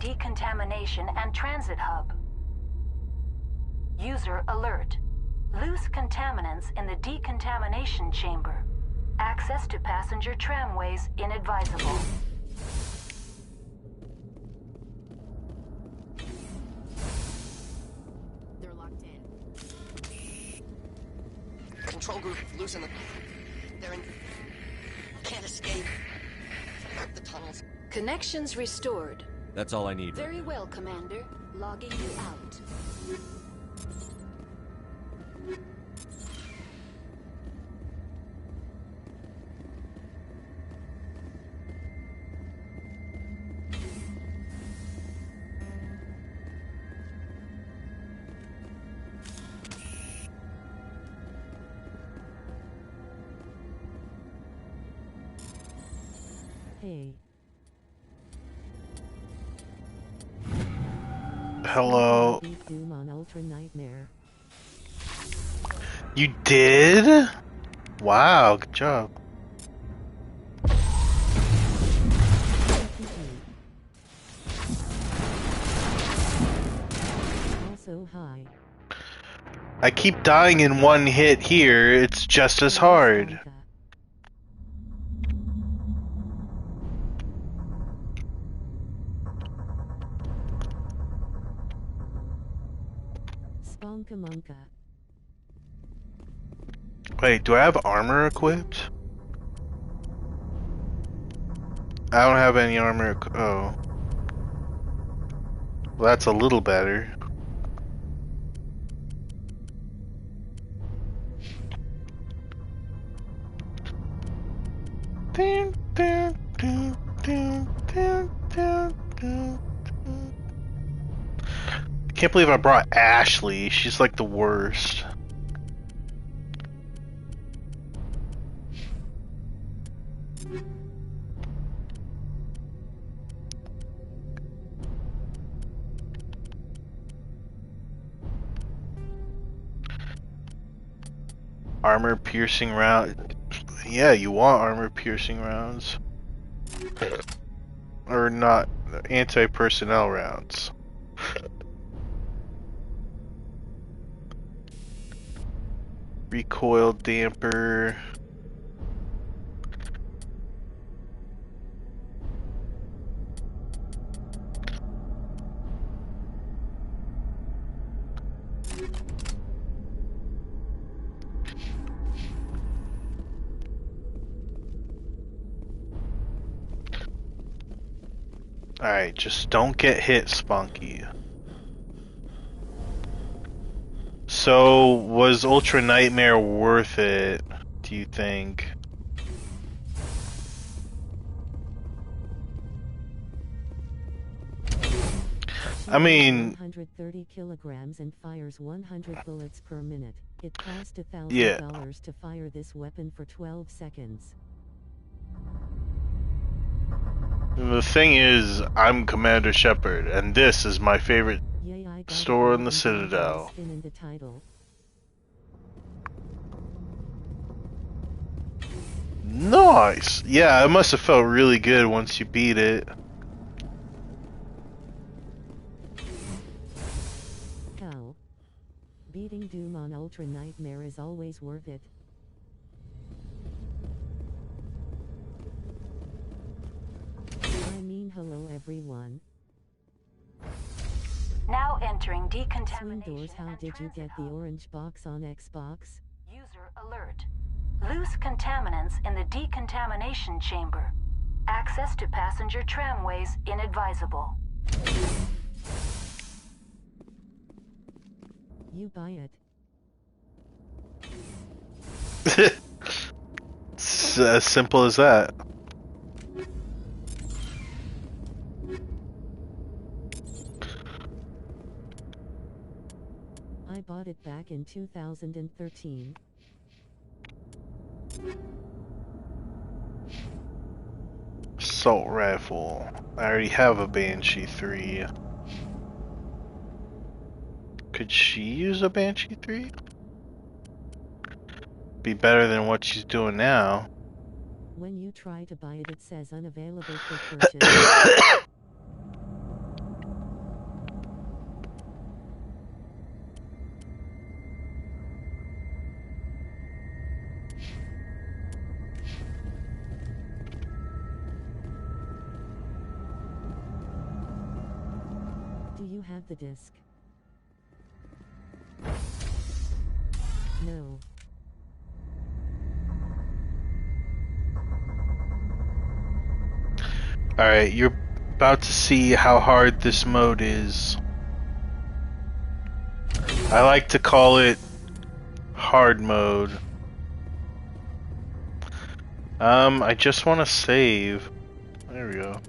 decontamination and transit hub. User alert. Loose contaminants in the decontamination chamber. Access to passenger tramways inadvisable. They're locked in. Control group, loosen them. They're in... Can't escape. The tunnels. Connections restored. That's all I need. Very well, Commander. Logging you out. Hey. Hello. Doom on Ultra Nightmare. You did? Wow, good job. Also hi. I keep dying in one hit here, it's just as hard. Monka. Wait, do I have armor equipped? I don't have any armor. Oh. Well, that's a little better. Can't believe I brought Ashley. She's like the worst. Armor piercing round. Yeah, you want armor piercing rounds. Or not anti-personnel rounds. Recoil damper. Alright, just don't get hit, Spunky. So, was Ultra Nightmare worth it, do you think? I mean... 130 kilograms and fires 100 bullets per minute. It cost $1,000 Yeah. to fire this weapon for 12 seconds. The thing is, I'm Commander Shepard, and this is my favorite store in the Citadel. In the title. Nice! Yeah, it must have felt really good once you beat it. Hell. Beating Doom on Ultra Nightmare is always worth it. I mean, hello everyone. Now entering Swing decontamination. doors. How and did you get transit the hub. orange box on Xbox? User alert. Loose contaminants in the decontamination chamber. Access to passenger tramways inadvisable. You buy it. It's as simple as that. I bought it back in 2013. Assault rifle. I already have a Banshee 3. Could she use a Banshee 3? Be better than what she's doing now. When you try to buy it, it says unavailable for purchase. you have the disc? No. Alright, you're about to see how hard this mode is. I like to call it hard mode. I just want to save. There we go.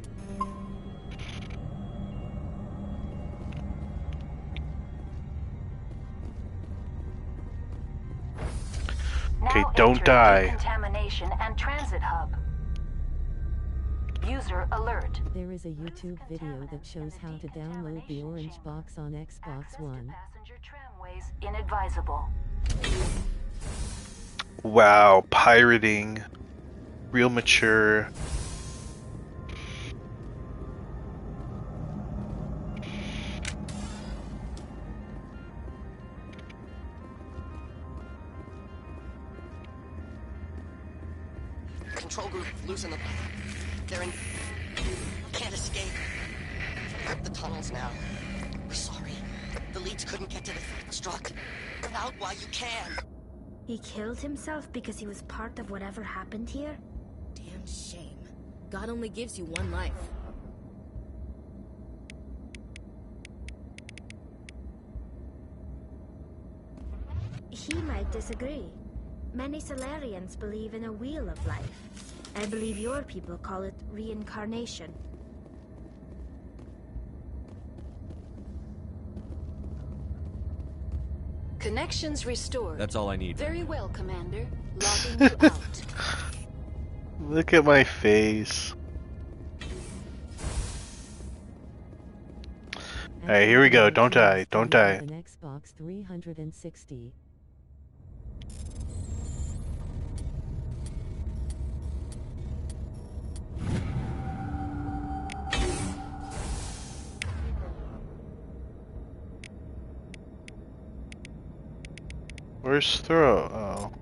Okay, don't die. Decontamination and transit hub. User alert. There is a YouTube video that shows how to download the orange box on Xbox One. Passenger tramways inadvisable. Wow, pirating. Real mature. Control group, loosen them. They're in... Can't escape. The tunnels now. We're sorry. The leads couldn't get to the struck. Get out while you can. He killed himself because he was part of whatever happened here? Damn shame. God only gives you one life. He might disagree. Many Solarians believe in a wheel of life. I believe your people call it reincarnation. Connections restored. That's all I need. Very well, Commander. Logging you out. Look at my face. Alright, here we go. Don't die. Don't die. An Xbox 360. Where's throw? Oh.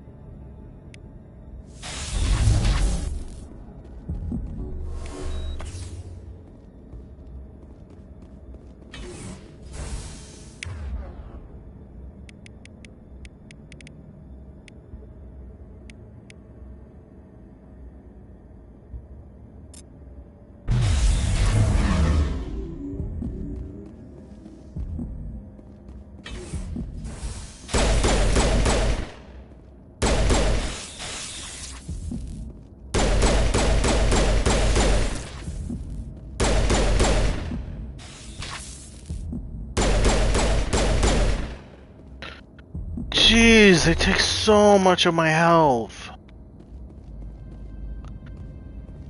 Jeez, they take so much of my health.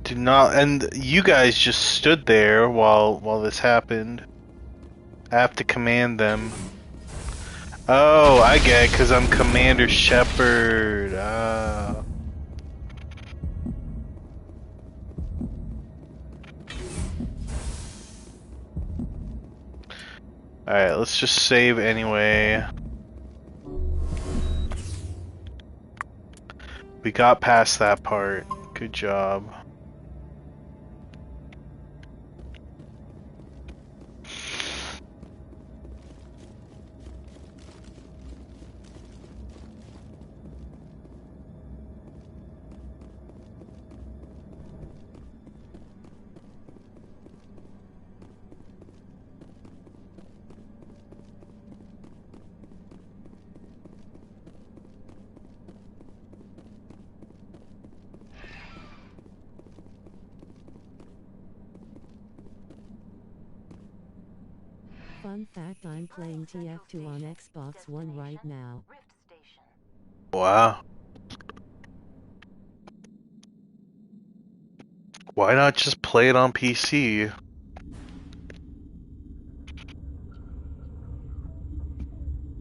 Do not, and you guys just stood there while this happened. I have to command them. Oh, I get it, because I'm Commander Shepard. Ah. Alright, let's just save anyway. We got past that part. Good job. Fun fact, I'm playing TF2 on Xbox One right now. Wow. Why not just play it on PC?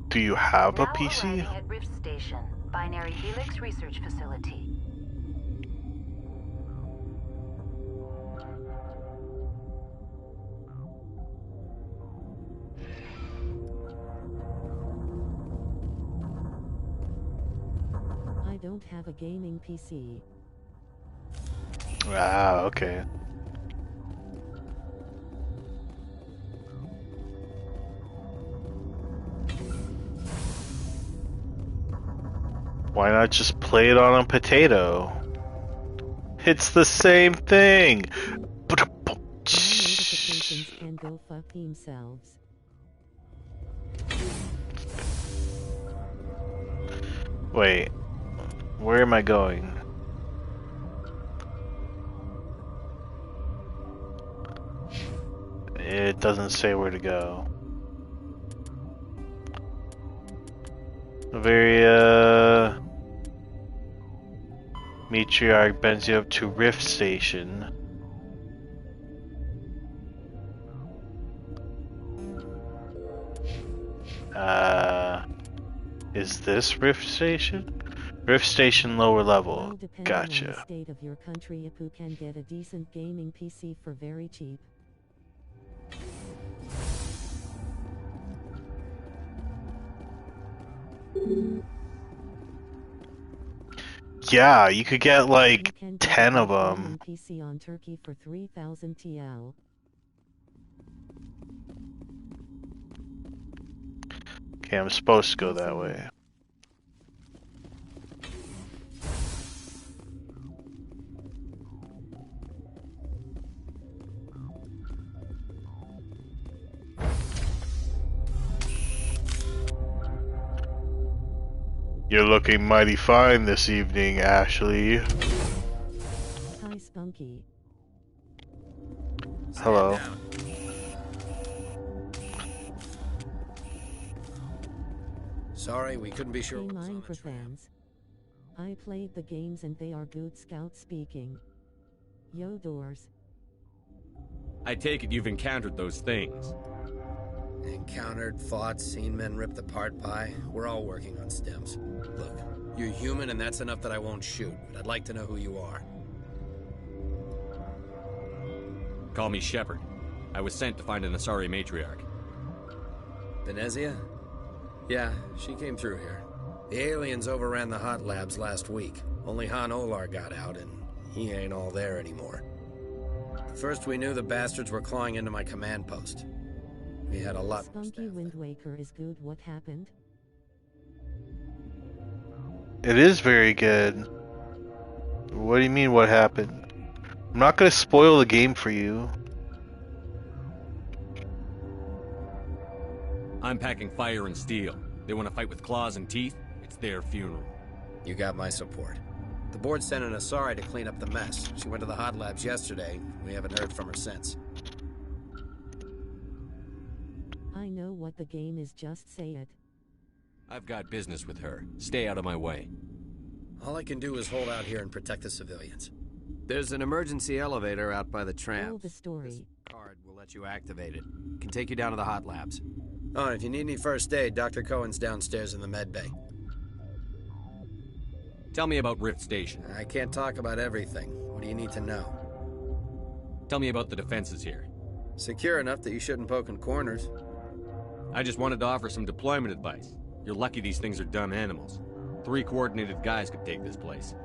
Do you have a PC? Now arriving at Rift Station, Binary Helix Research Facility. I don't have a gaming PC. Ah, okay. Why not just play it on a potato? It's the same thing! Notifications can go fuck themselves. Wait, where am I going? It doesn't say where to go. Very, Matriarch bends you up to Rift Station. Is this Rift Station? Rift Station lower level. Well, depending Gotcha. on the state of your country, Ipu can get a decent gaming PC for very cheap. Yeah, you could get like You can get 10 a of good them. gaming PC on Turkey for 3,000 TL. Okay, I'm supposed to go that way. You're looking mighty fine this evening, Ashley. Hi, Spunky. Hello. Sorry, we couldn't be sure Hey, what was on Minecraft the tram. fans. I played the games and they are good. Scout speaking. Yo, doors. I take it you've encountered those things. Encountered, fought, seen men ripped apart by. We're all working on stems. Look, you're human and that's enough that I won't shoot, but I'd like to know who you are. Call me Shepard. I was sent to find an Asari matriarch. Venezia? Yeah, she came through here. The aliens overran the hot labs last week. Only Han Olar got out, and he ain't all there anymore. First we knew the bastards were clawing into my command post. We had a lot more Spunky staff Wind there. Waker is good. What happened? It is very good. What do you mean, what happened? I'm not gonna spoil the game for you. I'm packing fire and steel. They want to fight with claws and teeth? It's their funeral. You got my support. The board sent an Asari to clean up the mess. She went to the hot labs yesterday. We haven't heard from her since. I know what the game is, just say it. I've got business with her. Stay out of my way. All I can do is hold out here and protect the civilians. There's an emergency elevator out by the tram. Tell the story. This card will let you activate it. Can take you down to the hot labs. Oh, and if you need any first aid, Dr. Cohen's downstairs in the med bay. Tell me about Rift Station. I can't talk about everything. What do you need to know? Tell me about the defenses here. Secure enough that you shouldn't poke in corners. I just wanted to offer some deployment advice. You're lucky these things are dumb animals. 3 coordinated guys could take this place.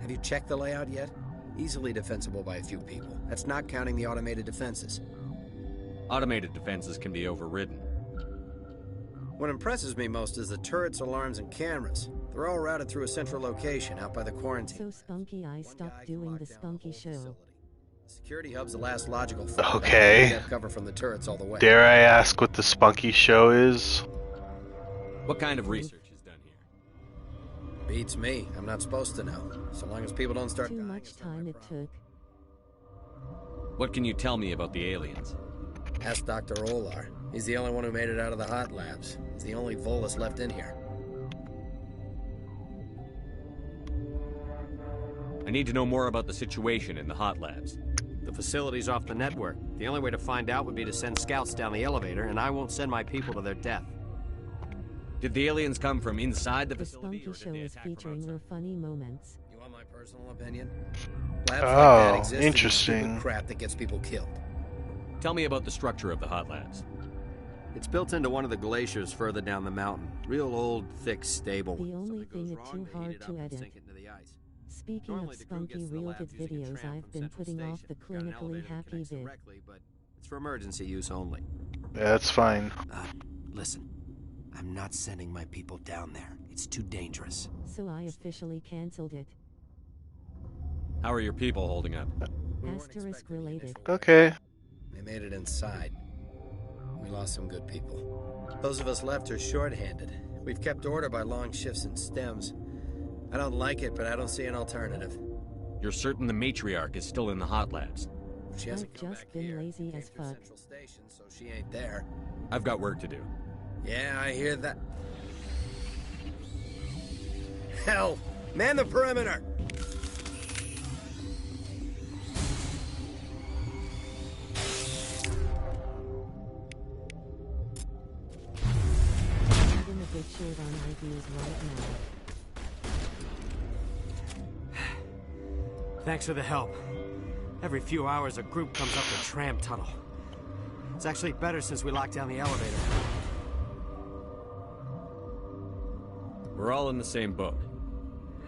Have you checked the layout yet? Easily defensible by a few people. That's not counting the automated defenses. Automated defenses can be overridden. What impresses me most is the turrets, alarms, and cameras. They're all routed through a central location out by the quarantine. So Spunky, I One stopped guy doing locked the down Spunky whole show. facility. The security hub's the last logical fallback. Okay. You have cover from the turrets all the way. Dare I ask what the Spunky Show is? What kind of research is done here? Beats me. I'm not supposed to know. So long as people don't start Too dying, much it's not my time it problem. took. What can you tell me about the aliens? Ask Dr. Olar. He's the only one who made it out of the hot labs. He's the only Volus left in here. I need to know more about the situation in the hot labs. The facility's off the network. The only way to find out would be to send scouts down the elevator, and I won't send my people to their death. Did the aliens come from inside the The facility, Spunky or did show they is attack from featuring outside? your funny moments. You want my personal opinion? Labs like Oh, that exist to do interesting. stupid crap that gets people killed. Tell me about the structure of the hot labs. It's built into one of the glaciers further down the mountain. Real old, thick, stable. The only Something thing goes it's wrong, too they heat hard it to up and edit. sink it into the ice. Speaking Normally of the crew Spunky gets to the related labs using a videos, tram I've from been Central putting off Station. the Got an clinically elevator that happy connects vid. directly, but it's for emergency use only. Yeah, that's fine. Listen, I'm not sending my people down there. It's too dangerous. So I officially cancelled it. How are your people holding up? We weren't Asterisk expecting the related. initial Okay. They made it inside. We lost some good people. Those of us left are short-handed. We've kept order by long shifts and stems. I don't like it, but I don't see an alternative. You're certain the matriarch is still in the hot labs? She hasn't I've come just back been here. lazy Came as through fuck. Central Station, so she ain't there. I've got work to do. Yeah, I hear that. Hell! Man the perimeter! I'm in a bit short on ideas right now. Thanks for the help. Every few hours, a group comes up the tram tunnel. It's actually better since we locked down the elevator. We're all in the same boat.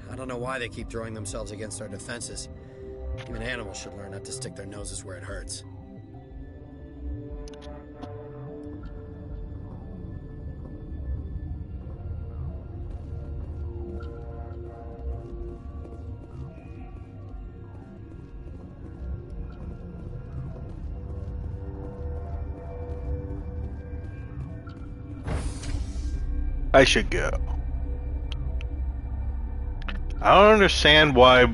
I don't know why they keep throwing themselves against our defenses. Even animals should learn not to stick their noses where it hurts. I should go. I don't understand why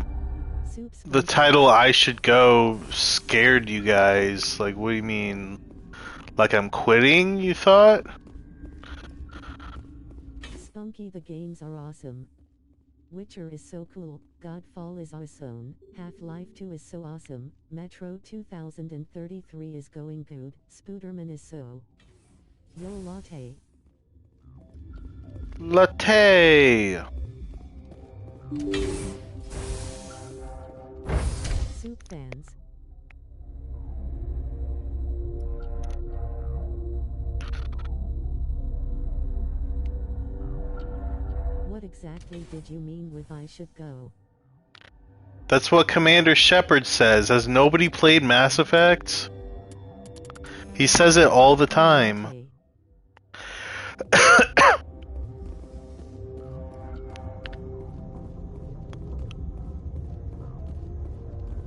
Soup's the title "I Should Go" scared you guys. Like, what do you mean? Like I'm quitting, you thought? Spunky, the games are awesome. Witcher is so cool, Godfall is awesome, Half-Life 2 is so awesome, Metro 2033 is going good, Spooderman is so... Yo latte. Latte! Soup fans. What exactly did you mean with I should go? That's what Commander Shepard says. Has nobody played Mass Effect? He says it all the time. Okay.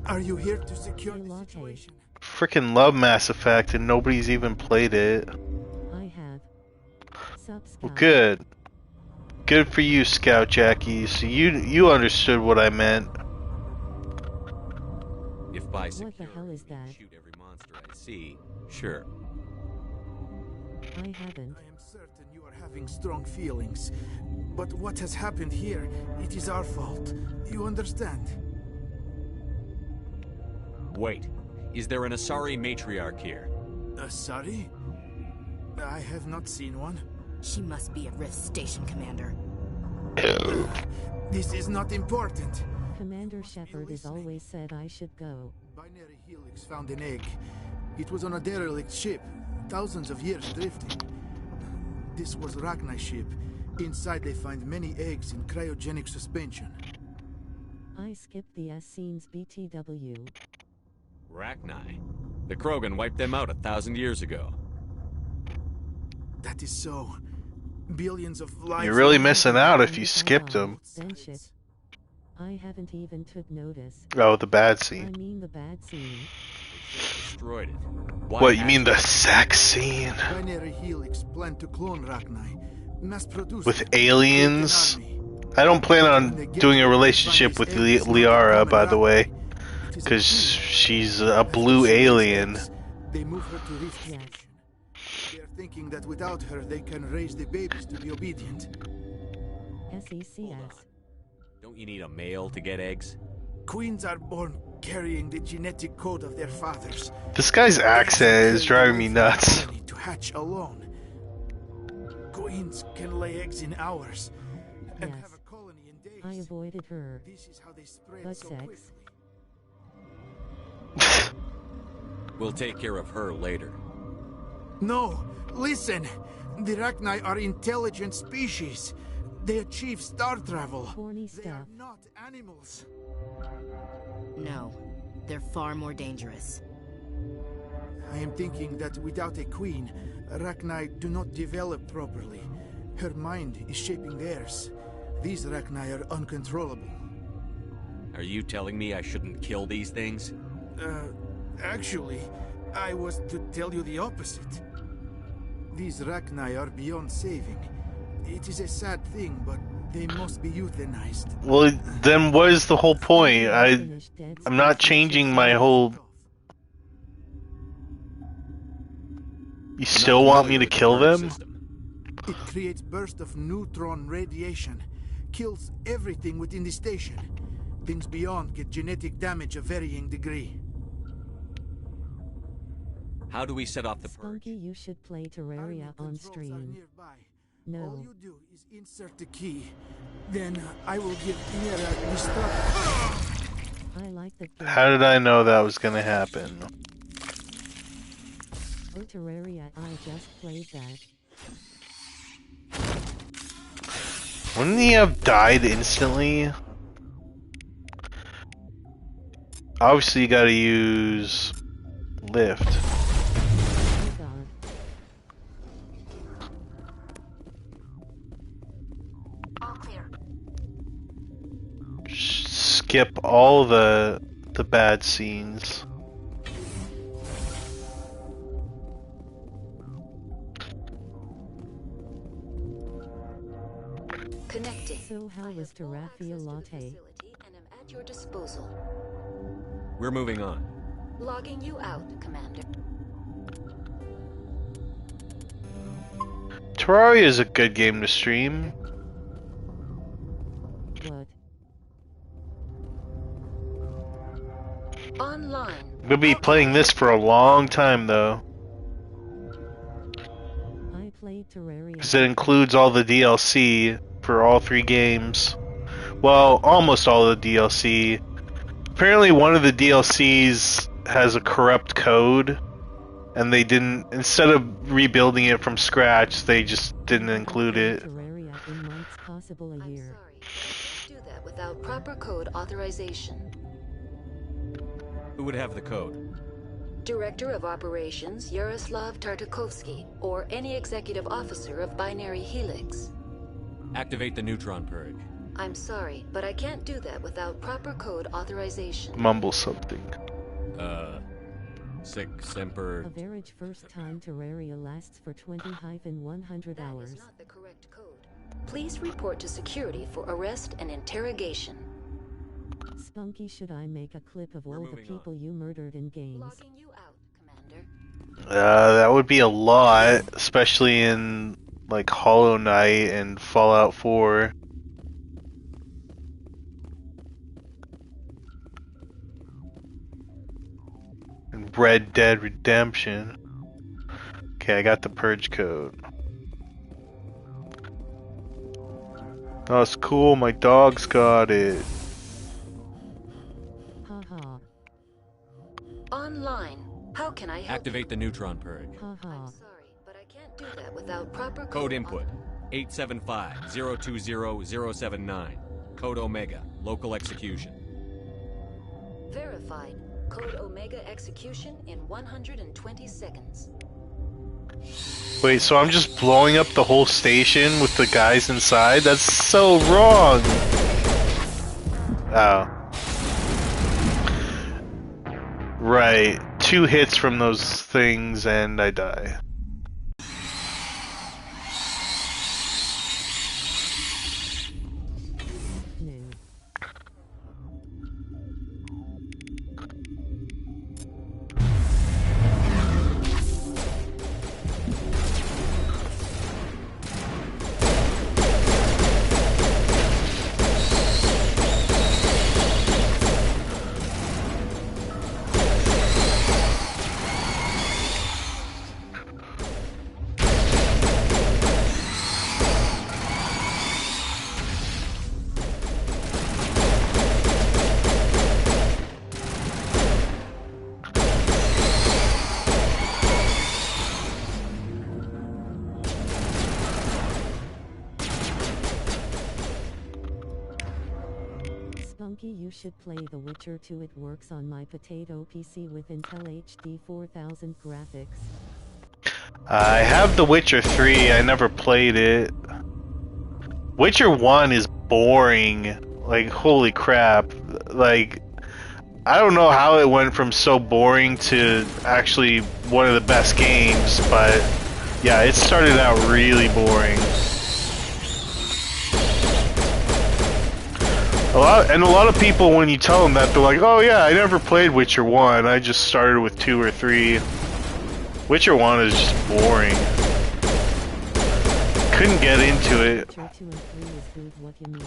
Are you here to secure Hey, the latte. situation? Freaking love Mass Effect and nobody's even played it. I have. Sup, Well, Scout? good. Good for you, Scout Jackie. So you understood what I meant. If by What the security hell is you mean that? shoot every monster I see, sure. I haven't. I am certain you are having strong feelings. But what has happened here, it is our fault. You understand? Wait, is there an Asari matriarch here? Sorry? I have not seen one. She must be at Rift Station, Commander. This is not important. Commander Shepard has always said I should go. Binary Helix found an egg. It was on a derelict ship, thousands of years drifting. This was Rachni's ship. Inside they find many eggs in cryogenic suspension. I skipped the S scenes BTW. Rachni. The Krogan wiped them out 1,000 years ago. That is so. Billions of lives... You're really were missing taken out from if you this skipped island. them. Then shit. I haven't even took notice. Oh, the bad I scene. mean the bad scene. They just destroyed it. Why What, you mean the hasn't it? sex scene? Binary Helix planned to clone Rachni. Mass-produce With them, aliens? create an army. I don't plan When on they get doing a here, they relationship find with these eggs not Liara, common by the way. Rachni. It is a Because female. she's a After blue she lays alien. eggs, they move her to Rift Yes. Station. They are thinking that without her, they can raise the babies to be obedient. Hold SECS. on. Don't you need a male to get eggs? Queens are born carrying the genetic code of their fathers. This guy's accent is Eggs driving me carry the nuts. colony to hatch alone. Queens can lay eggs in hours and Yes. have a colony in days. I avoided her. This is how they spread But so sex. quickly. We'll take care of her later. No, listen. The Rachni are intelligent species. They achieve star travel. Horny They are stuff. not animals. No, they're far more dangerous. I am thinking that without a queen, Rachni do not develop properly. Her mind is shaping theirs. These Rachni are uncontrollable. Are you telling me I shouldn't kill these things? Actually, I was to tell you the opposite. These Rachni are beyond saving. It is a sad thing, but they must be euthanized. Well, then what is the whole point? I'm not changing my whole... You still want me to kill them? It creates bursts of neutron radiation, kills everything within the station. Things beyond get genetic damage of varying degree. How do we set off the purge? Spunky, you should play Terraria on stream. No. All you do is insert the key. Then I will give Mira the stuff. I like the game. How did I know that was gonna happen? Oh, Terraria, I just played that. Wouldn't he have died instantly? Obviously you gotta use lift. Oh god. All clear. Skip all the bad scenes. Connecting. So how was Terraria Latte? And am at your disposal. We're moving on. Logging you out, Commander. Terraria is a good game to stream. What? Online. I'm gonna be playing this for a long time though. I played Terraria. Because it includes all the DLC for all 3 games. Well, almost all the DLC. Apparently one of the DLCs has a corrupt code, and they didn't, instead of rebuilding it from scratch, they just didn't include it. Terraria in months, possible a year. I'm sorry. Do that without proper code authorization. Who would have the code? Director of Operations Yaroslav Tartakovsky, or any executive officer of Binary Helix. Activate the neutron purge. I'm sorry, but I can't do that without proper code authorization. Mumble something. Sic Semper. Average first time Terraria lasts for 20-100 hours. That is not the correct code. Please report to security for arrest and interrogation. Spunky, should I make a clip of all the people you murdered in games? Logging you out, Commander. That would be a lot, especially in like Hollow Knight and Fallout 4. And Red Dead Redemption. Okay, I got the purge code. Oh, it's cool, my dog's got it. Haha. Online. How can I help Activate the neutron purge. you? Haha. I'm sorry, but I can't do that without proper Code input 875-020-079. Code Omega. Local execution. Verified. Code Omega execution in 120 seconds. Wait, so I'm just blowing up the whole station with the guys inside? That's so wrong! Oh. Right. 2 hits from those things and I die. No. Spunky, you should play The Witcher 2. It works on my potato PC with Intel HD 4000 graphics. I have The Witcher 3, I never played it. Witcher 1 is boring. Like, holy crap. Like, I don't know how it went from so boring to actually one of the best games, but yeah, it started out really boring. A lot of people, when you tell them that, they're like, "Oh yeah, I never played Witcher 1. I just started with 2 or 3." Witcher 1 is just boring. Couldn't get into it. Witcher 2 and 3 is good, what you mean?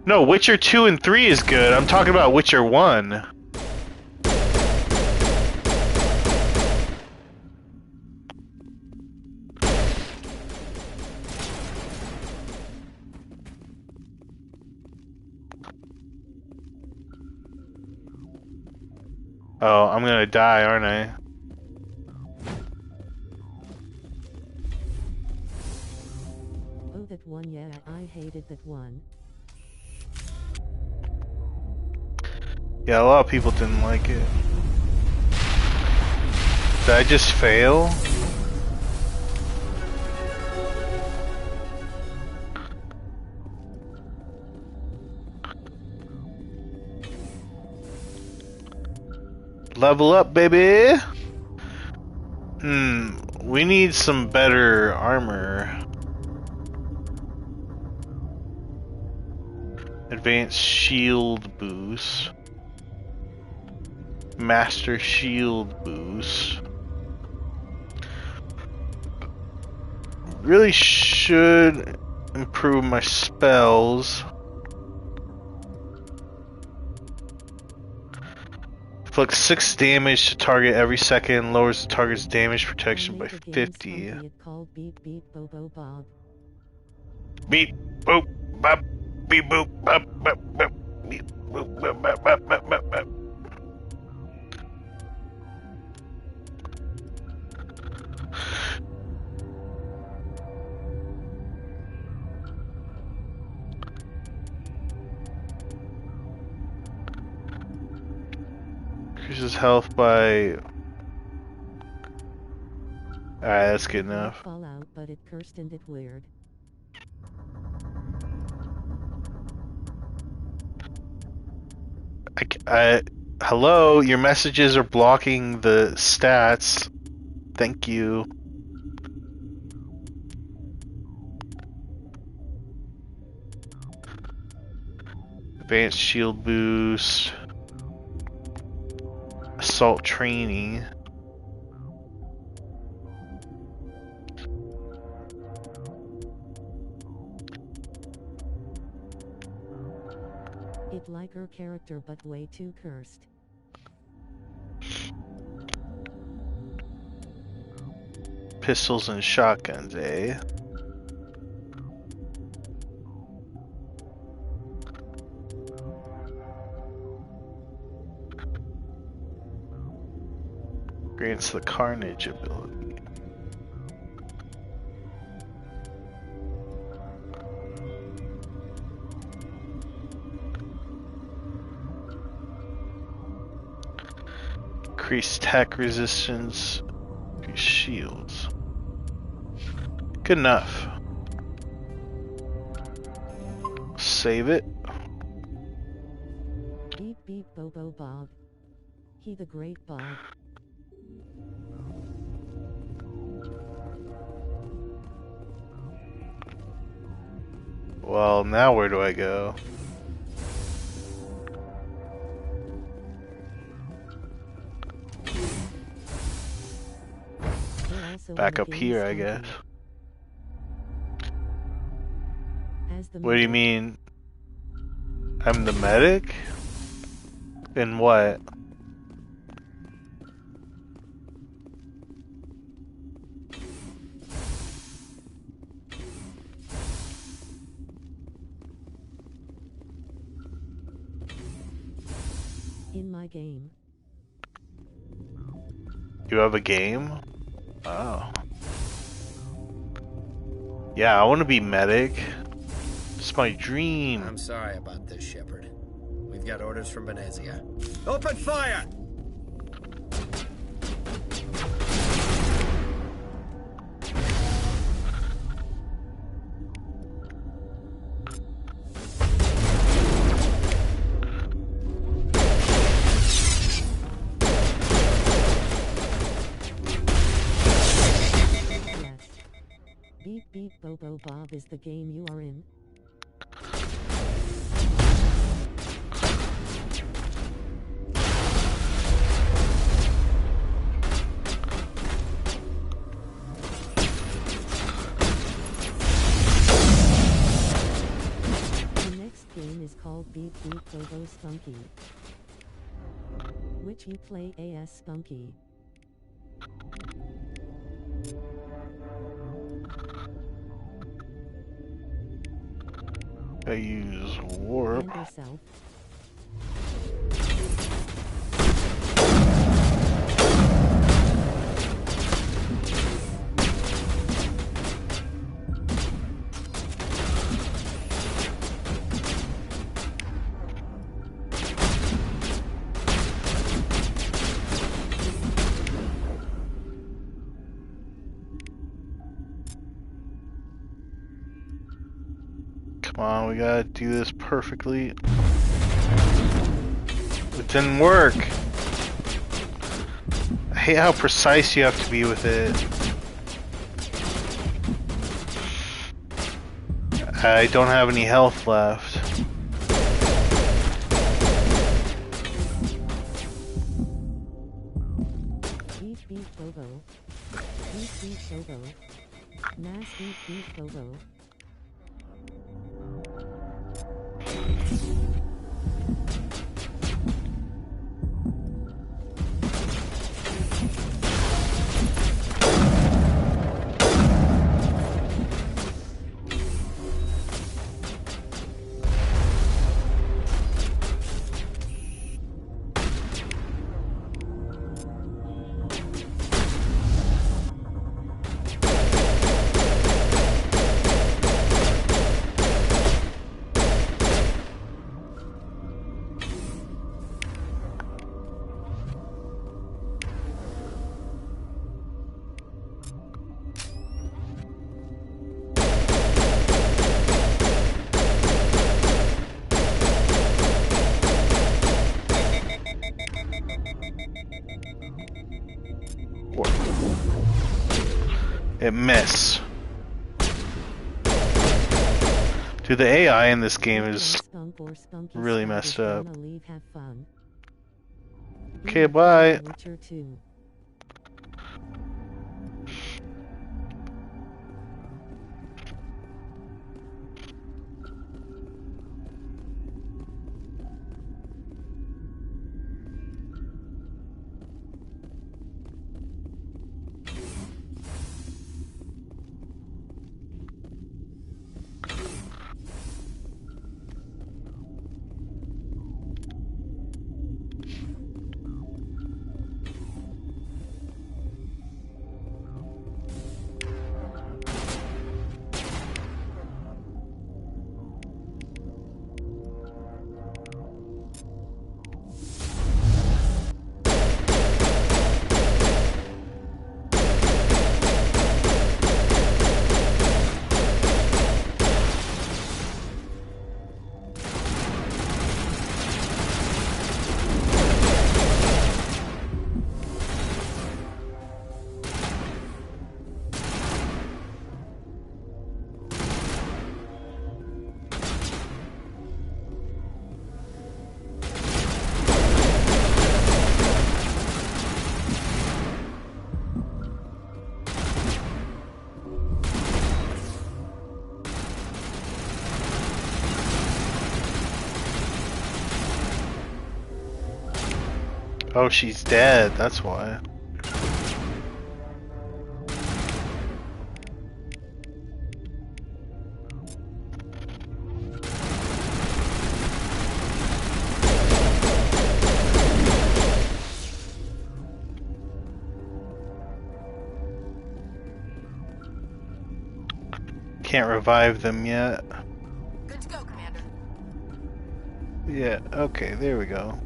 No, Witcher 2 and 3 is good. I'm talking about Witcher 1. Oh, I'm gonna die, aren't I? Oh, that one, yeah, I hated that one. Yeah, a lot of people didn't like it. Did I just fail? Level up, baby! We need some better armor. Advanced shield boost. Master shield boost. Really should improve my spells. Inflicts 6 damage to target every second, lowers the target's damage protection by 50. Called Beep Beep Bobo Bob. Beep boop bop beep boop bop bop bop beep boop bop bop bop bop bop bop. Increases health by. Alright, that's good enough. Fallout, but it cursed and it weird. Hello, your messages are blocking the stats. Thank you. Advanced shield boost. Assault training. It like her character but way too cursed. Pistols and shotguns, eh? Grants the Carnage ability. Increased attack resistance. Increased shields. Good enough. Save it. Beep beep Bobo Bob. He the great Bob. Well, now where do I go? Back up here, I guess. What do you mean? I'm the medic? In what? In my game. You have a game? Oh. Yeah, I want to be medic. It's my dream. I'm sorry about this, Shepard. We've got orders from Venezia. Open fire! Bob is the game you are in? The next game is called Beep Beep Bobo Spunky, which you play as Spunky. I use warp. And yourself. Come on, we gotta do this perfectly. It didn't work. I hate how precise you have to be with it. I don't have any health left. Beep beep bobo. Beep beep bobo. Nas beep beep bobo. It missed. Dude, the AI in this game is really messed up. Okay, bye. Oh, she's dead, that's why. Can't revive them yet. Good to go, Commander. Yeah, okay, there we go.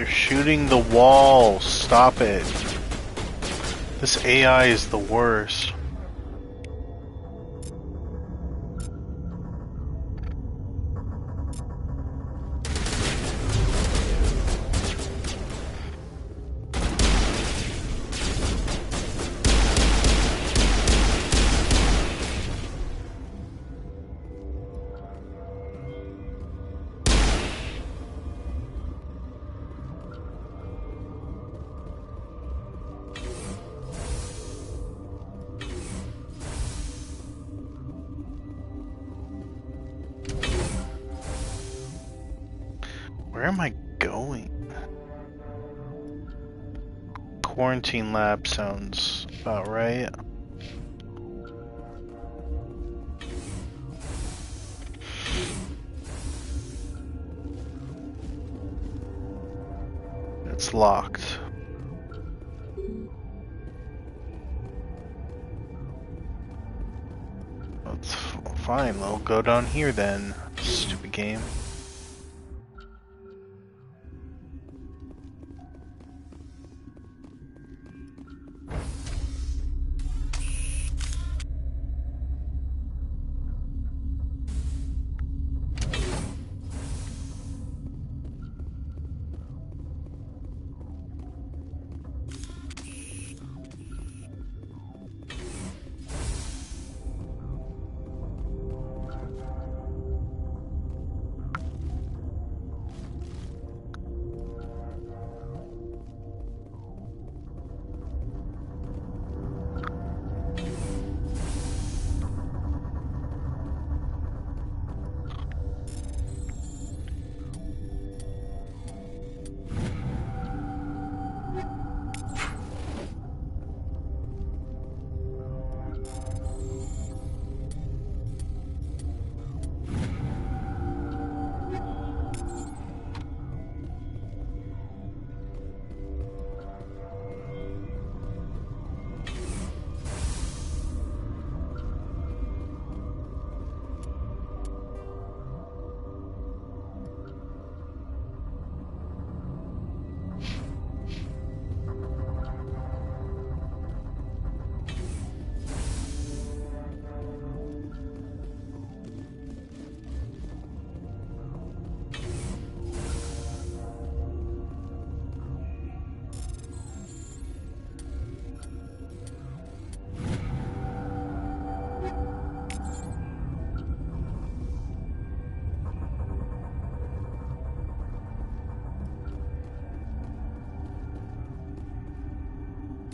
You're shooting the wall. Stop it. This AI is the worst. Where am I going? Quarantine lab sounds about right. It's locked. That's fine, we'll go down here then. Stupid game.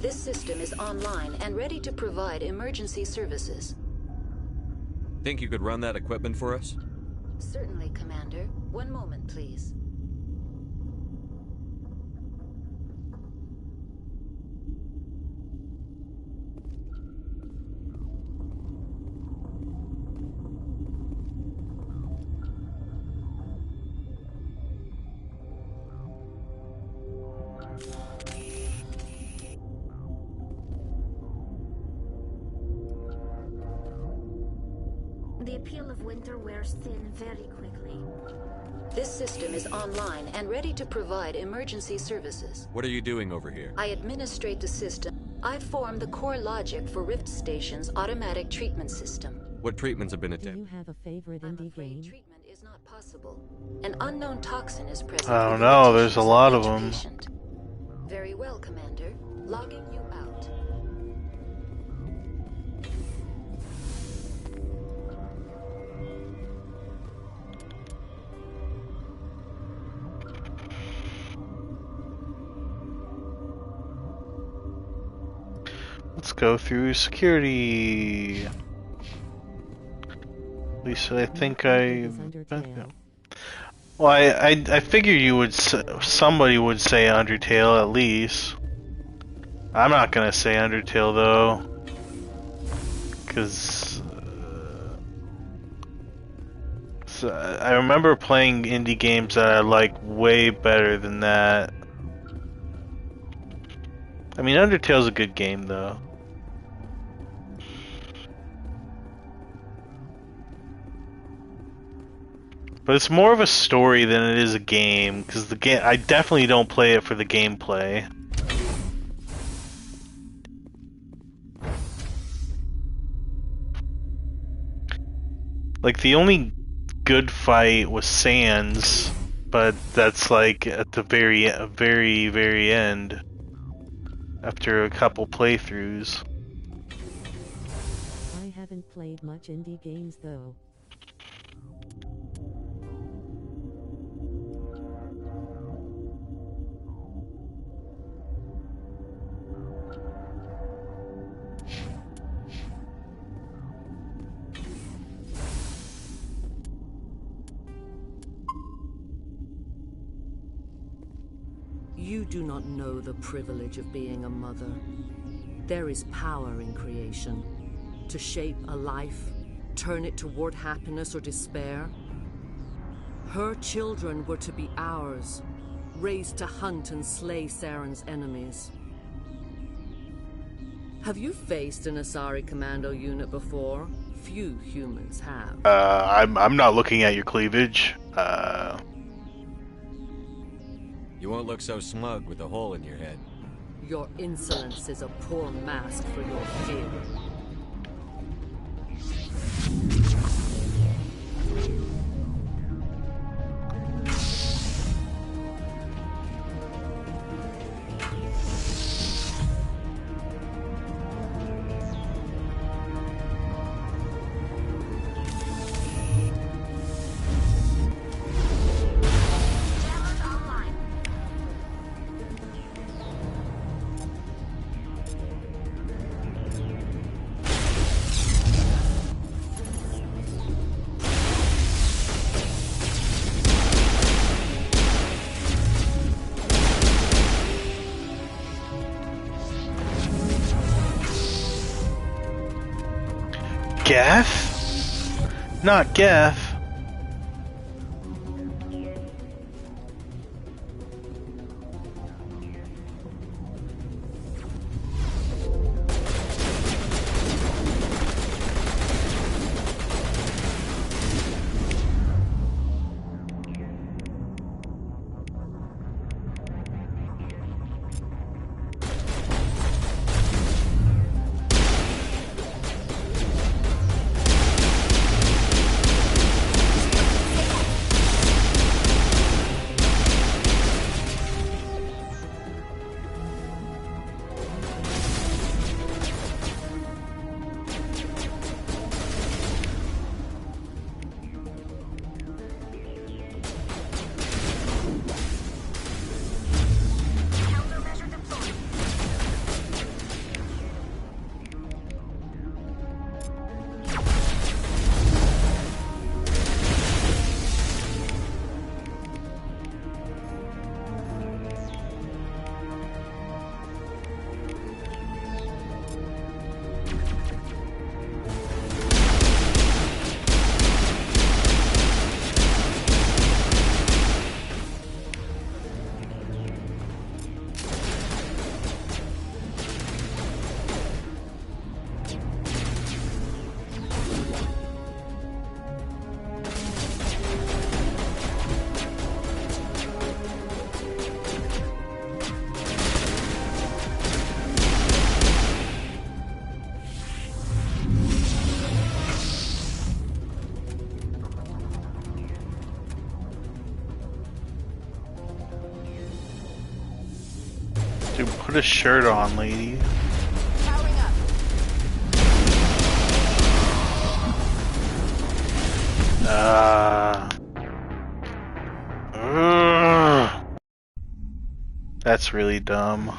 This system is online and ready to provide emergency services. Think you could run that equipment for us? Certainly, Commander. One moment, please. The appeal of winter wears thin very quickly. This system is online and ready to provide emergency services. What are you doing over here? I administrate the system. I form the core logic for Rift Station's automatic treatment system. What treatments have been Do attempted? you have a favorite I'm indie afraid game? treatment is not possible. An unknown toxin is present. I don't within know, the there's a tissues lot of each them. patient. Very well, Commander. Logging you out. Let's go through security. At least I think I. Undertale. Well, I figure you would. Somebody would say Undertale at least. I'm not gonna say Undertale though, because I remember playing indie games that I like way better than that. I mean, Undertale's a good game though. But it's more of a story than it is a game, because the game I definitely don't play it for the gameplay. Like the only good fight was Sans, but that's like at the very end, after a couple playthroughs. I haven't played much indie games though. You do not know the privilege of being a mother. There is power in creation. To shape a life, turn it toward happiness or despair. Her children were to be ours, raised to hunt and slay Saren's enemies. Have you faced an Asari commando unit before? Few humans have. I'm not looking at your cleavage. You won't look so smug with a hole in your head. Your insolence is a poor mask for your fear. Geth? Not Geth. Dude, put a shirt on, lady. Powering up. That's really dumb.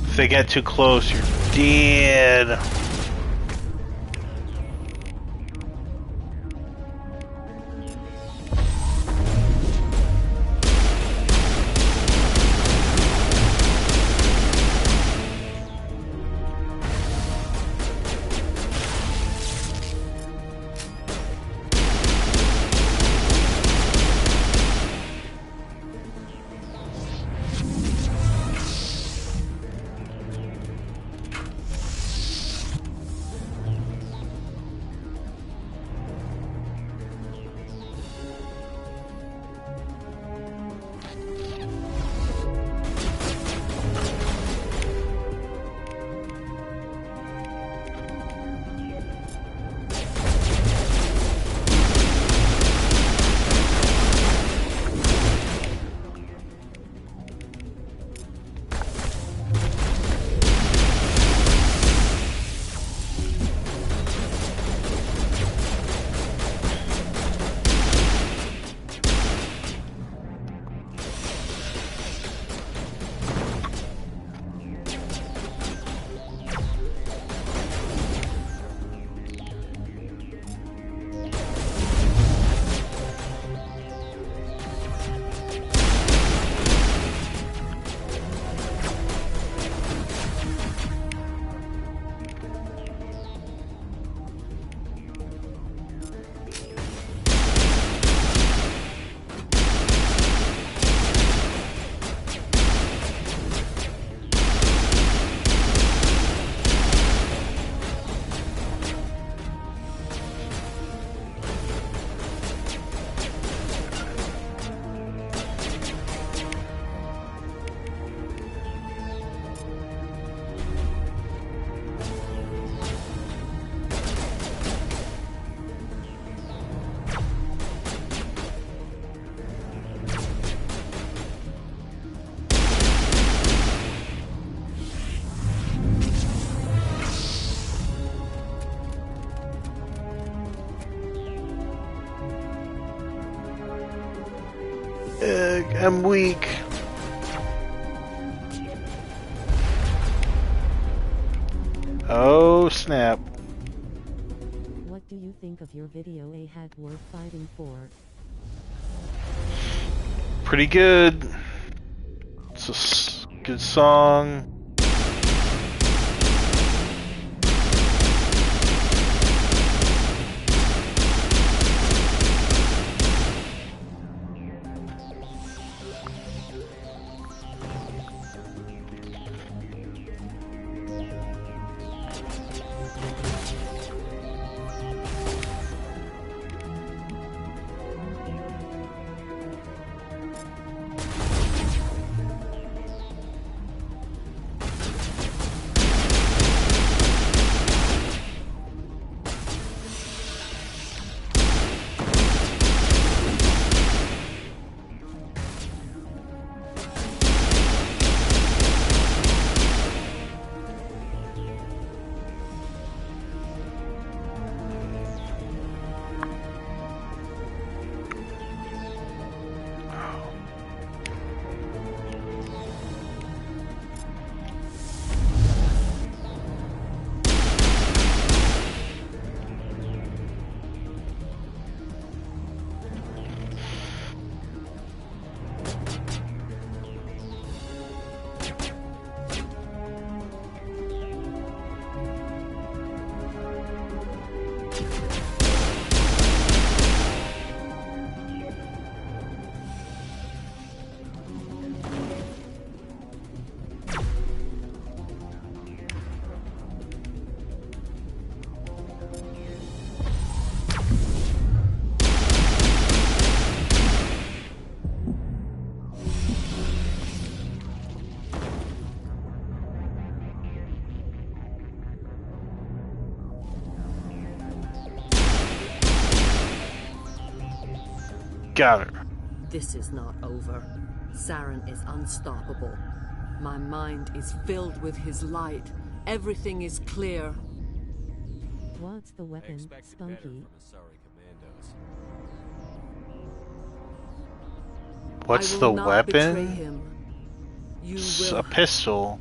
If they get too close, you're dead. I'm weak. Oh, snap. What do you think of your video? A hat worth fighting for? Pretty good. It's a good song. Got her. This is not over. Saren is unstoppable. My mind is filled with his light. Everything is clear. What's the weapon, Spunky? What's the weapon? It's a pistol.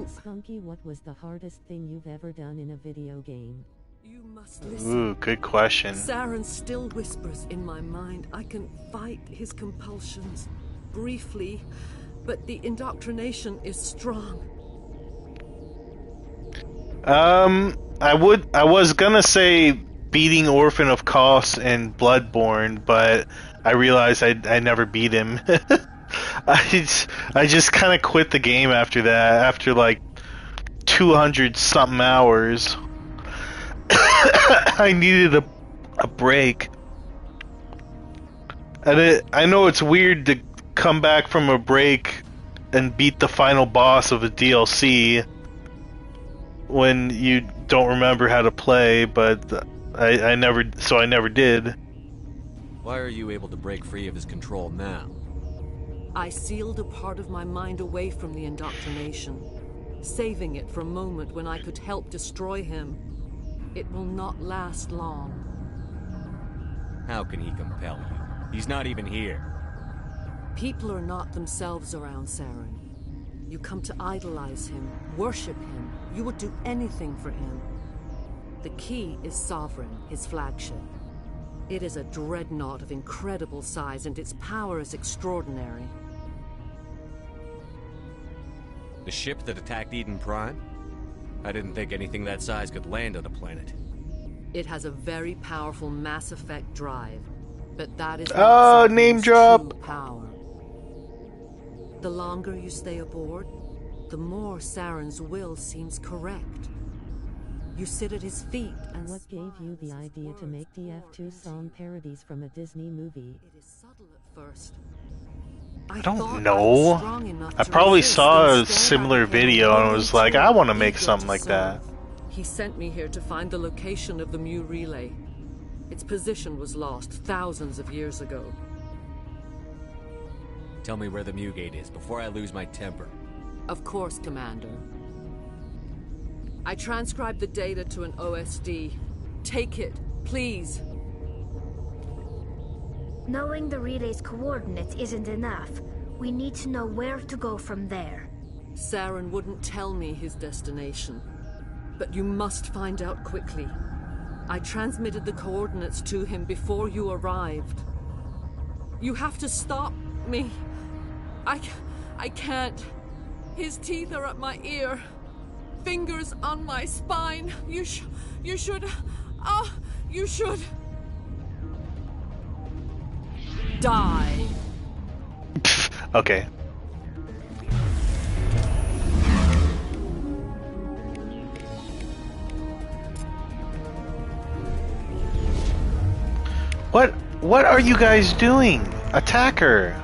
Spunky, what was the hardest thing you've ever done in a video game? You must listen. Ooh, good question. Saren still whispers in my mind. I can fight his compulsions briefly, but the indoctrination is strong. I was gonna say beating Orphan of Kos and Bloodborne, but I realized I never beat him. I just kind of quit the game after that, after like 200 something hours. I needed a break. And I know it's weird to come back from a break and beat the final boss of a DLC when you don't remember how to play, but I never did. Why are you able to break free of his control now? I sealed a part of my mind away from the indoctrination, saving it for a moment when I could help destroy him. It will not last long. How can he compel you? He's not even here. People are not themselves around Saren. You come to idolize him, worship him. You would do anything for him. The key is Sovereign, his flagship. It is a dreadnought of incredible size, and its power is extraordinary. The ship that attacked Eden Prime? I didn't think anything that size could land on a planet. It has a very powerful Mass Effect drive, but that is name drop. True power. The longer you stay aboard, the more Saren's will seems correct. You sit at his feet and what gave you the idea to make DF2 song parodies from a Disney movie? It is subtle at first. I don't know. I probably saw a similar video and was like, I want to make something like that. He sent me here to find the location of the Mu relay. Its position was lost thousands of years ago. Tell me where the Mu gate is before I lose my temper. Of course, Commander. I transcribed the data to an OSD. Take it, please. Knowing the relay's coordinates isn't enough. We need to know where to go from there. Saren wouldn't tell me his destination. But you must find out quickly. I transmitted the coordinates to him before you arrived. You have to stop me. I can't. His teeth are at my ear. Fingers on my spine. You should. You should. Die. Okay. What are you guys doing? Attack her.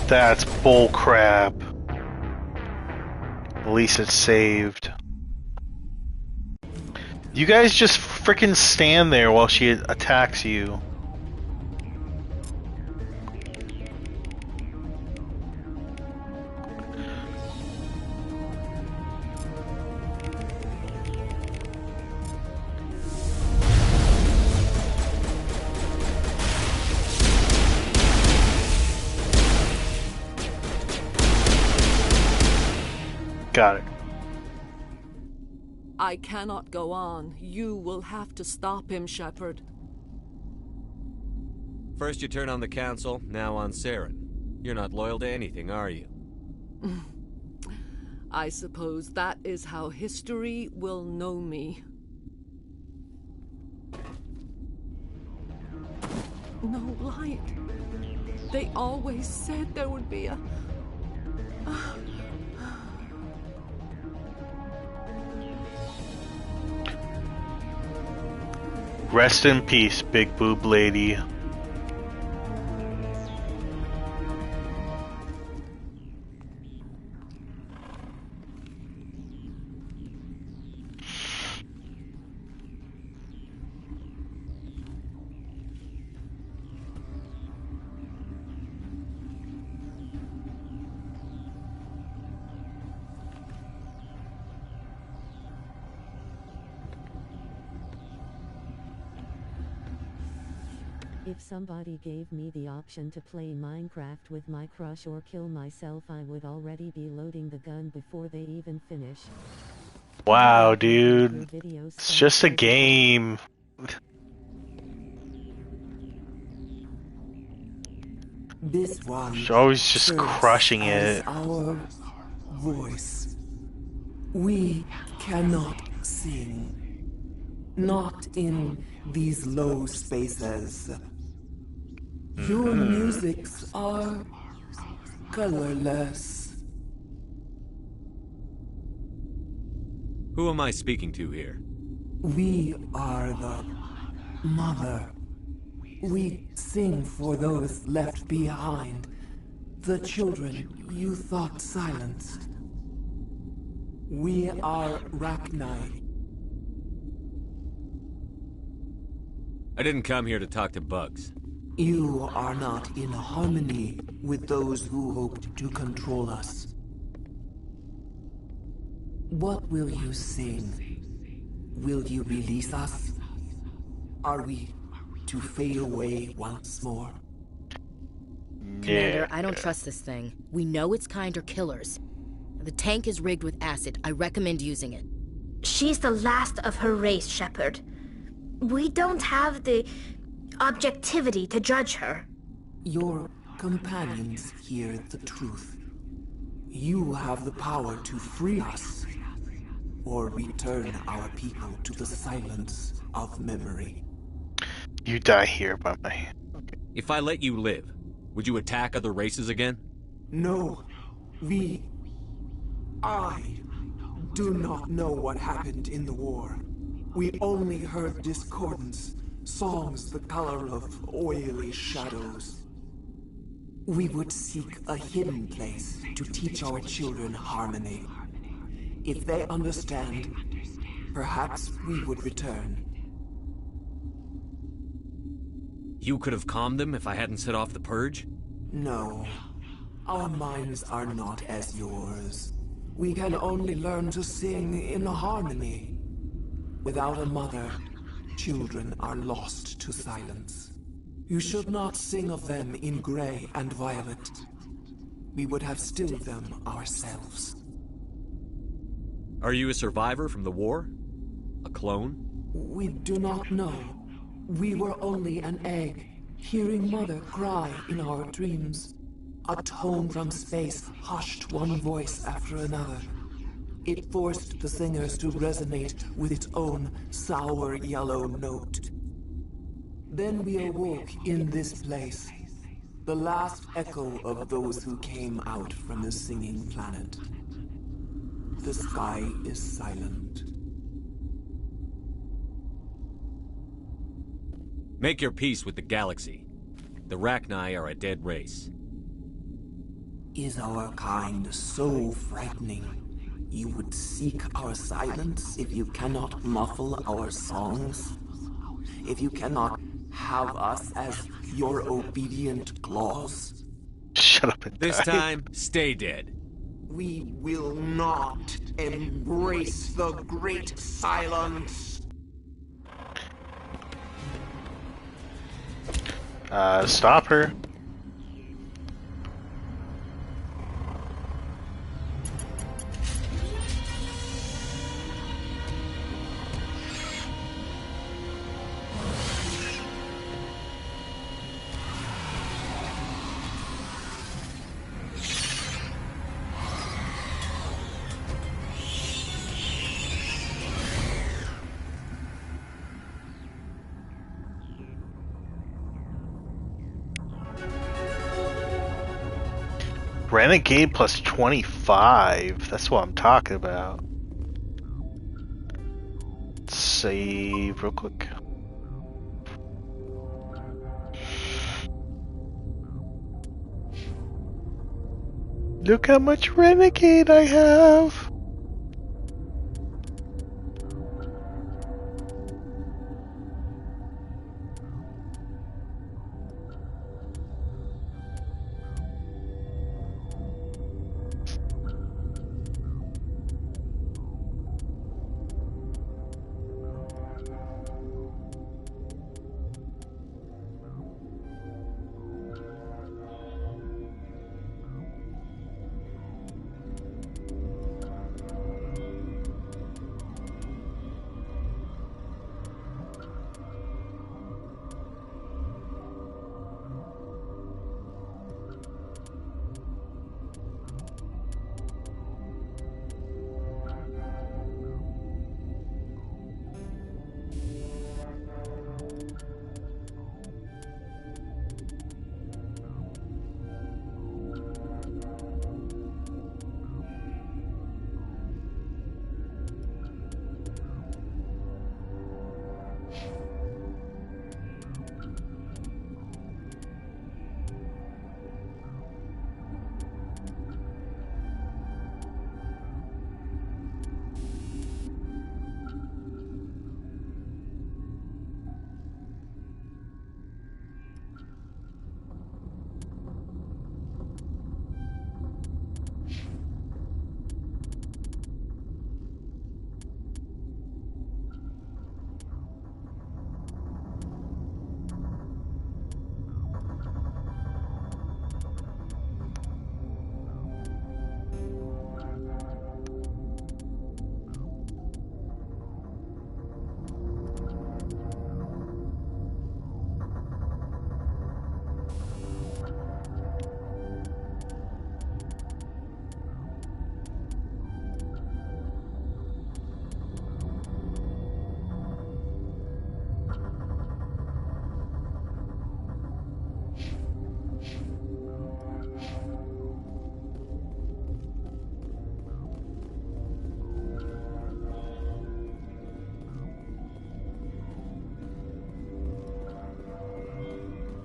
That's bull crap. At least it's saved. You guys just frickin' stand there while she attacks you. Got it. I cannot go on. You will have to stop him, Shepard. First you turn on the Council, now on Saren. You're not loyal to anything, are you? I suppose that is how history will know me. No light. They always said there would be a... Rest in peace, big boob lady. If somebody gave me the option to play Minecraft with my crush or kill myself, I would already be loading the gun before they even finish. Wow, dude. It's just a game. This one She's always just serves crushing as it. our voice. We cannot sing. Not in these low spaces. Your musics are colorless. Who am I speaking to here? We are the mother. We sing for those left behind. The children you thought silenced. We are Rachni. I didn't come here to talk to bugs. You are not in harmony with those who hoped to control us. What will you sing? Will you release us? Are we to fade away once more? Commander, I don't trust this thing. We know its kind are killers. The tank is rigged with acid. I recommend using it. She's the last of her race, Shepard. We don't have the objectivity to judge her. Your companions hear the truth. You have the power to free us, or return our people to the silence of memory. You die here by my hand. If I let you live, would you attack other races again? No, I do not know what happened in the war. We only heard discordance, songs the color of oily shadows. We would seek a hidden place to teach our children harmony. If they understand, perhaps we would return. You could have calmed them if I hadn't set off the purge? No. Our minds are not as yours. We can only learn to sing in harmony. Without a mother, children are lost to silence. You should not sing of them in gray and violet. We would have stilled them ourselves. Are you a survivor from the war? A clone? We do not know. We were only an egg, hearing Mother cry in our dreams. A tone from space hushed one voice after another. It forced the singers to resonate with its own sour yellow note. Then we awoke in this place, the last echo of those who came out from the singing planet. The sky is silent. Make your peace with the galaxy. The Rachni are a dead race. Is our kind so frightening? You would seek our silence if you cannot muffle our songs? If you cannot have us as your obedient claws? Shut up and This die. time, stay dead. We will not embrace the great silence. Stop her. Renegade plus 25. That's what I'm talking about. Save real quick. Look how much Renegade I have.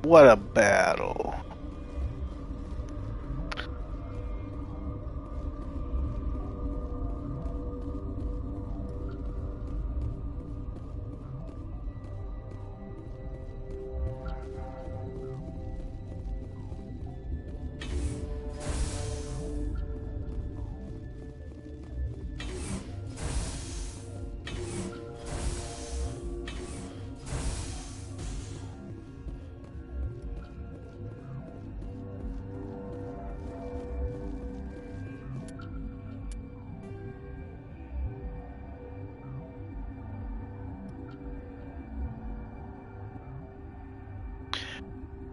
What a battle.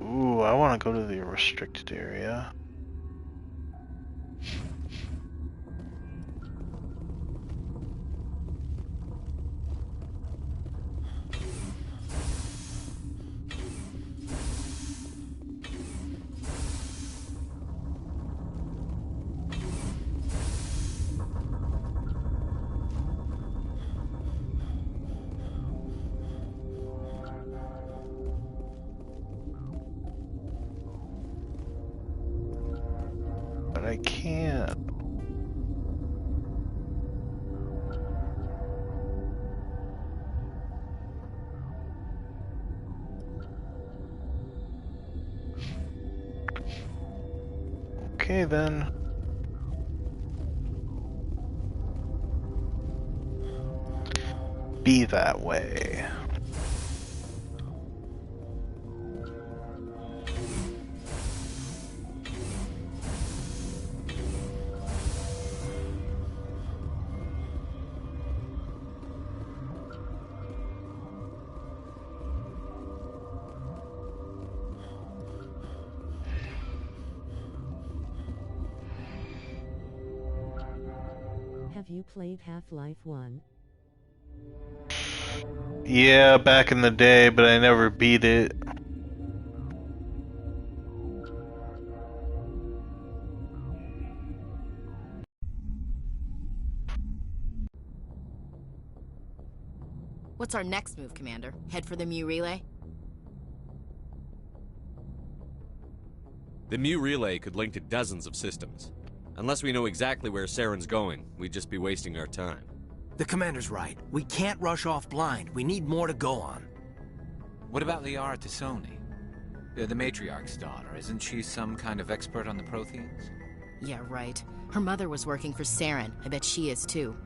Ooh, I want to go to the restricted area. But I can't. Okay then. Be that way. Have you played Half-Life 1? Yeah, back in the day, but I never beat it. What's our next move, Commander? Head for the Mu relay? The Mu relay could link to dozens of systems. Unless we know exactly where Saren's going, we'd just be wasting our time. The Commander's right. We can't rush off blind. We need more to go on. What about Liara Tassoni? The Matriarch's daughter. Isn't she some kind of expert on the Protheans? Yeah, right. Her mother was working for Saren. I bet she is too.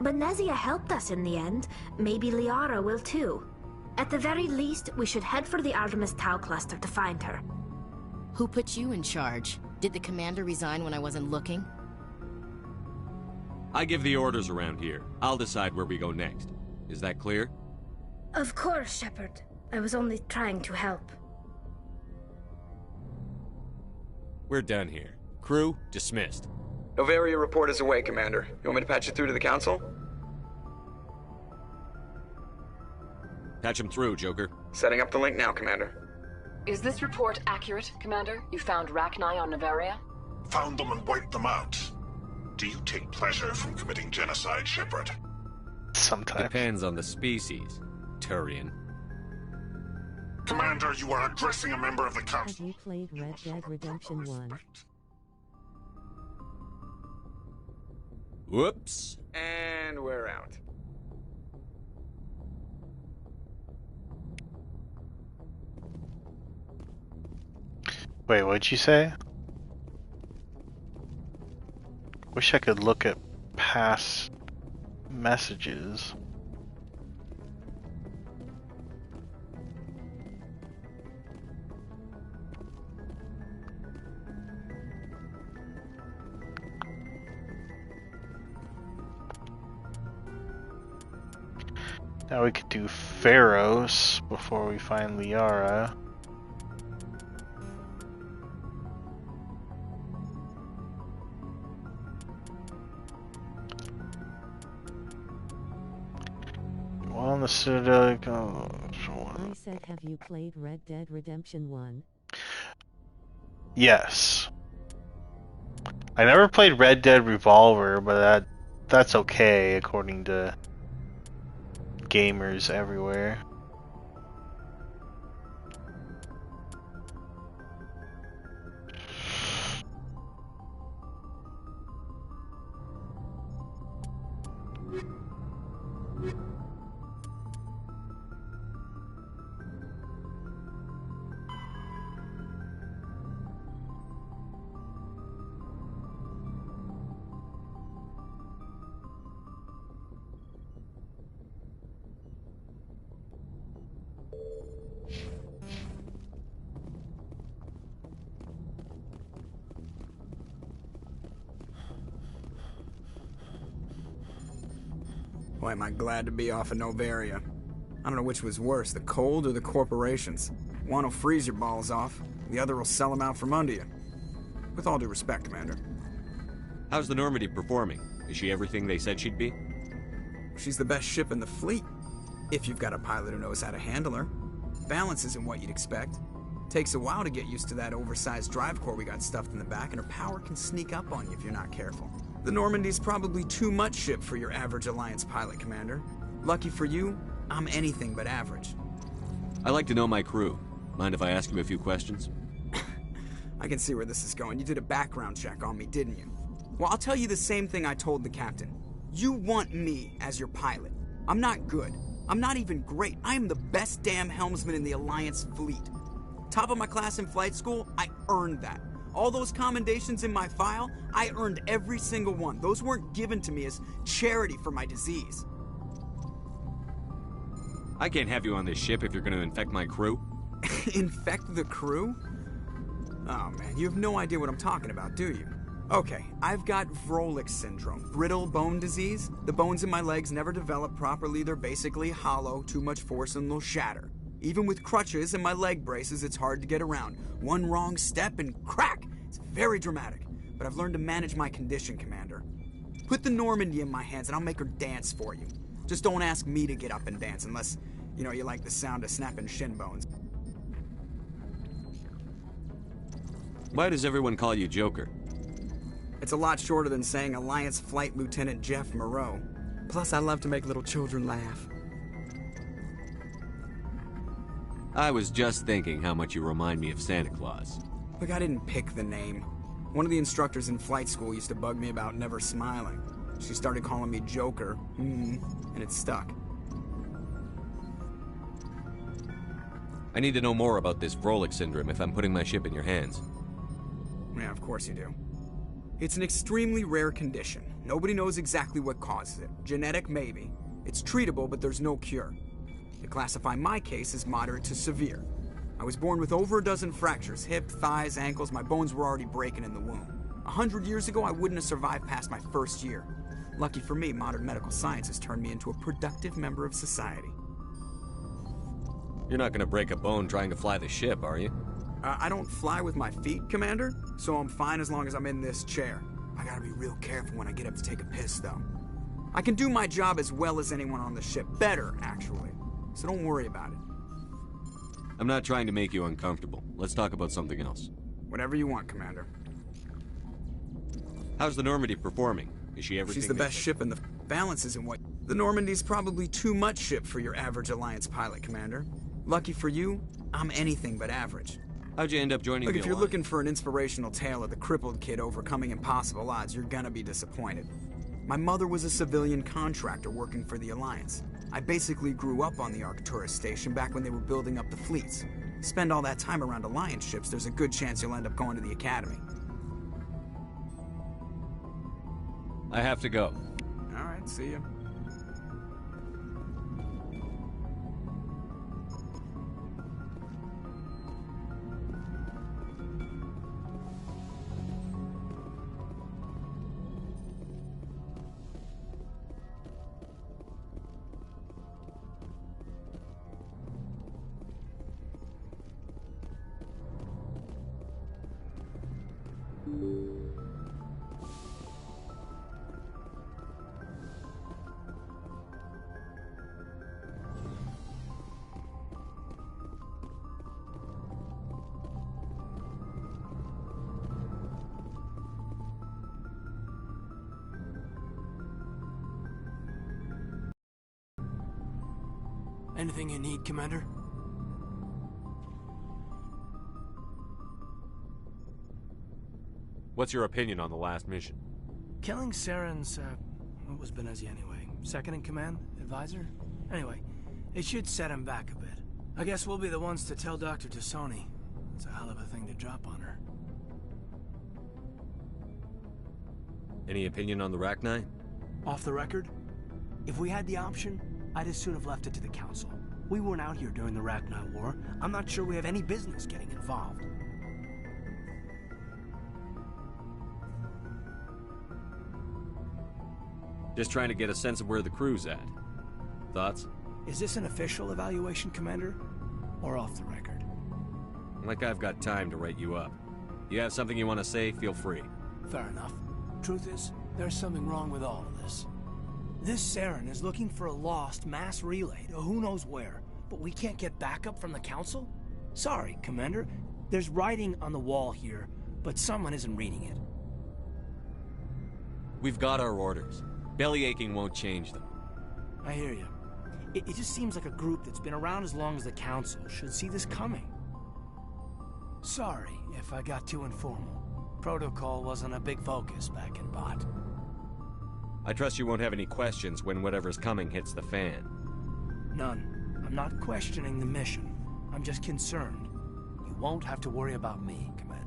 But Nezia helped us in the end. Maybe Liara will too. At the very least, we should head for the Artemis Tau cluster to find her. Who put you in charge? Did the Commander resign when I wasn't looking? I give the orders around here. I'll decide where we go next. Is that clear? Of course, Shepard. I was only trying to help. We're done here. Crew, dismissed. Novaria report is away, Commander. You want me to patch it through to the Council? Patch him through, Joker. Setting up the link now, Commander. Is this report accurate, Commander? You found Rachni on Novaria? Found them and wiped them out. Do you take pleasure from committing genocide, Shepard? Sometimes. Depends on the species, Turian. Commander, you are addressing a member of the Council. Have you played Red Dead Redemption 1? Whoops. And we're out. Wait, what'd you say? Wish I could look at past messages. Now we could do Pharaohs before we find Liara. On the Citadel. I said, have you played Red Dead Redemption 1? Yes. I never played Red Dead Revolver, but that's okay according to gamers everywhere. Boy, am I glad to be off of Novaria. I don't know which was worse, the cold or the corporations. One will freeze your balls off, the other will sell them out from under you. With all due respect, Commander. How's the Normandy performing? Is she everything they said she'd be? She's the best ship in the fleet, if you've got a pilot who knows how to handle her. Balance isn't what you'd expect. Takes a while to get used to that oversized drive core we got stuffed in the back, and her power can sneak up on you if you're not careful. The Normandy's probably too much ship for your average Alliance pilot, Commander. Lucky for you, I'm anything but average. I like to know my crew. Mind if I ask you a few questions? I can see where this is going. You did a background check on me, didn't you? Well, I'll tell you the same thing I told the captain. You want me as your pilot. I'm not good. I'm not even great. I am the best damn helmsman in the Alliance fleet. Top of my class in flight school, I earned that. All those commendations in my file, I earned every single one. Those weren't given to me as charity for my disease. I can't have you on this ship if you're going to infect my crew. Infect the crew? Oh man, you have no idea what I'm talking about, do you? Okay, I've got Vrolik syndrome, brittle bone disease. The bones in my legs never develop properly. They're basically hollow, too much force and they'll shatter. Even with crutches and my leg braces, it's hard to get around. One wrong step and crack! It's very dramatic, but I've learned to manage my condition, Commander. Put the Normandy in my hands and I'll make her dance for you. Just don't ask me to get up and dance unless, you like the sound of snapping shin bones. Why does everyone call you Joker? It's a lot shorter than saying Alliance Flight Lieutenant Jeff Moreau. Plus, I love to make little children laugh. I was just thinking how much you remind me of Santa Claus. Look, I didn't pick the name. One of the instructors in flight school used to bug me about never smiling. She started calling me Joker, and it stuck. I need to know more about this Vrolik syndrome if I'm putting my ship in your hands. Yeah, of course you do. It's an extremely rare condition. Nobody knows exactly what causes it. Genetic, maybe. It's treatable, but there's no cure. They classify my case as moderate to severe. I was born with over a dozen fractures, hip, thighs, ankles. My bones were already breaking in the womb. 100 years ago, I wouldn't have survived past my first year. Lucky for me, modern medical science has turned me into a productive member of society. You're not gonna break a bone trying to fly the ship, are you? I don't fly with my feet, Commander, so I'm fine as long as I'm in this chair. I gotta be real careful when I get up to take a piss, though. I can do my job as well as anyone on the ship. Better, actually. So don't worry about it. I'm not trying to make you uncomfortable. Let's talk about something else. Whatever you want, Commander. How's the Normandy performing? Is she everything? She's the best ship in the... Balance isn't what... The Normandy's probably too much ship for your average Alliance pilot, Commander. Lucky for you, I'm anything but average. How'd you end up joining the Look, if you're Alliance? looking for an inspirational tale of the crippled kid overcoming impossible odds, you're gonna be disappointed. My mother was a civilian contractor working for the Alliance. I basically grew up on the Arcturus station back when they were building up the fleets. Spend all that time around Alliance ships, there's a good chance you'll end up going to the Academy. I have to go. Alright, see ya. Anything you need, Commander? What's your opinion on the last mission? Killing Saren's, what was Benezia anyway? Second in command? Advisor? Anyway, it should set him back a bit. I guess we'll be the ones to tell Dr. Tassoni. It's a hell of a thing to drop on her. Any opinion on the Rachni? Off the record? If we had the option, I'd as soon have left it to the Council. We weren't out here during the Rachni War. I'm not sure we have any business getting involved. Just trying to get a sense of where the crew's at. Thoughts? Is this an official evaluation, Commander? Or off the record? Like I've got time to write you up. You have something you want to say, feel free. Fair enough. Truth is, there's something wrong with all of this. This Saren is looking for a lost mass relay to who knows where, but we can't get backup from the Council? Sorry, Commander. There's writing on the wall here, but someone isn't reading it. We've got our orders. Belly aching won't change them. I hear you. It just seems like a group that's been around as long as the Council should see this coming. Sorry if I got too informal. Protocol wasn't a big focus back in Bot. I trust you won't have any questions when whatever's coming hits the fan. None. I'm not questioning the mission. I'm just concerned. You won't have to worry about me, Commander.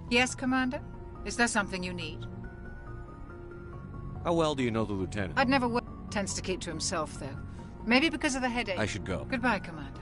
Yes, Commander? Is there something you need? How well do you know the Lieutenant? I'd never tends to keep to himself, though. Maybe because of the headache. I should go. Goodbye, Commander.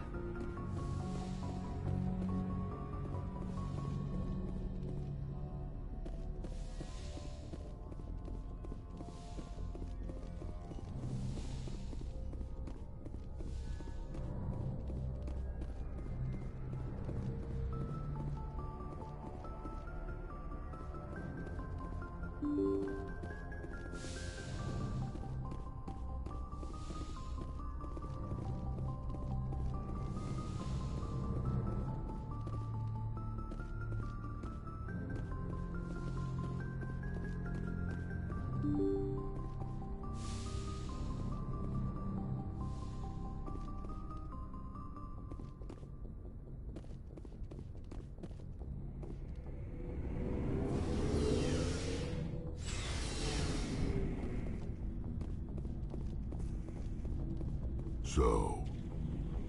So,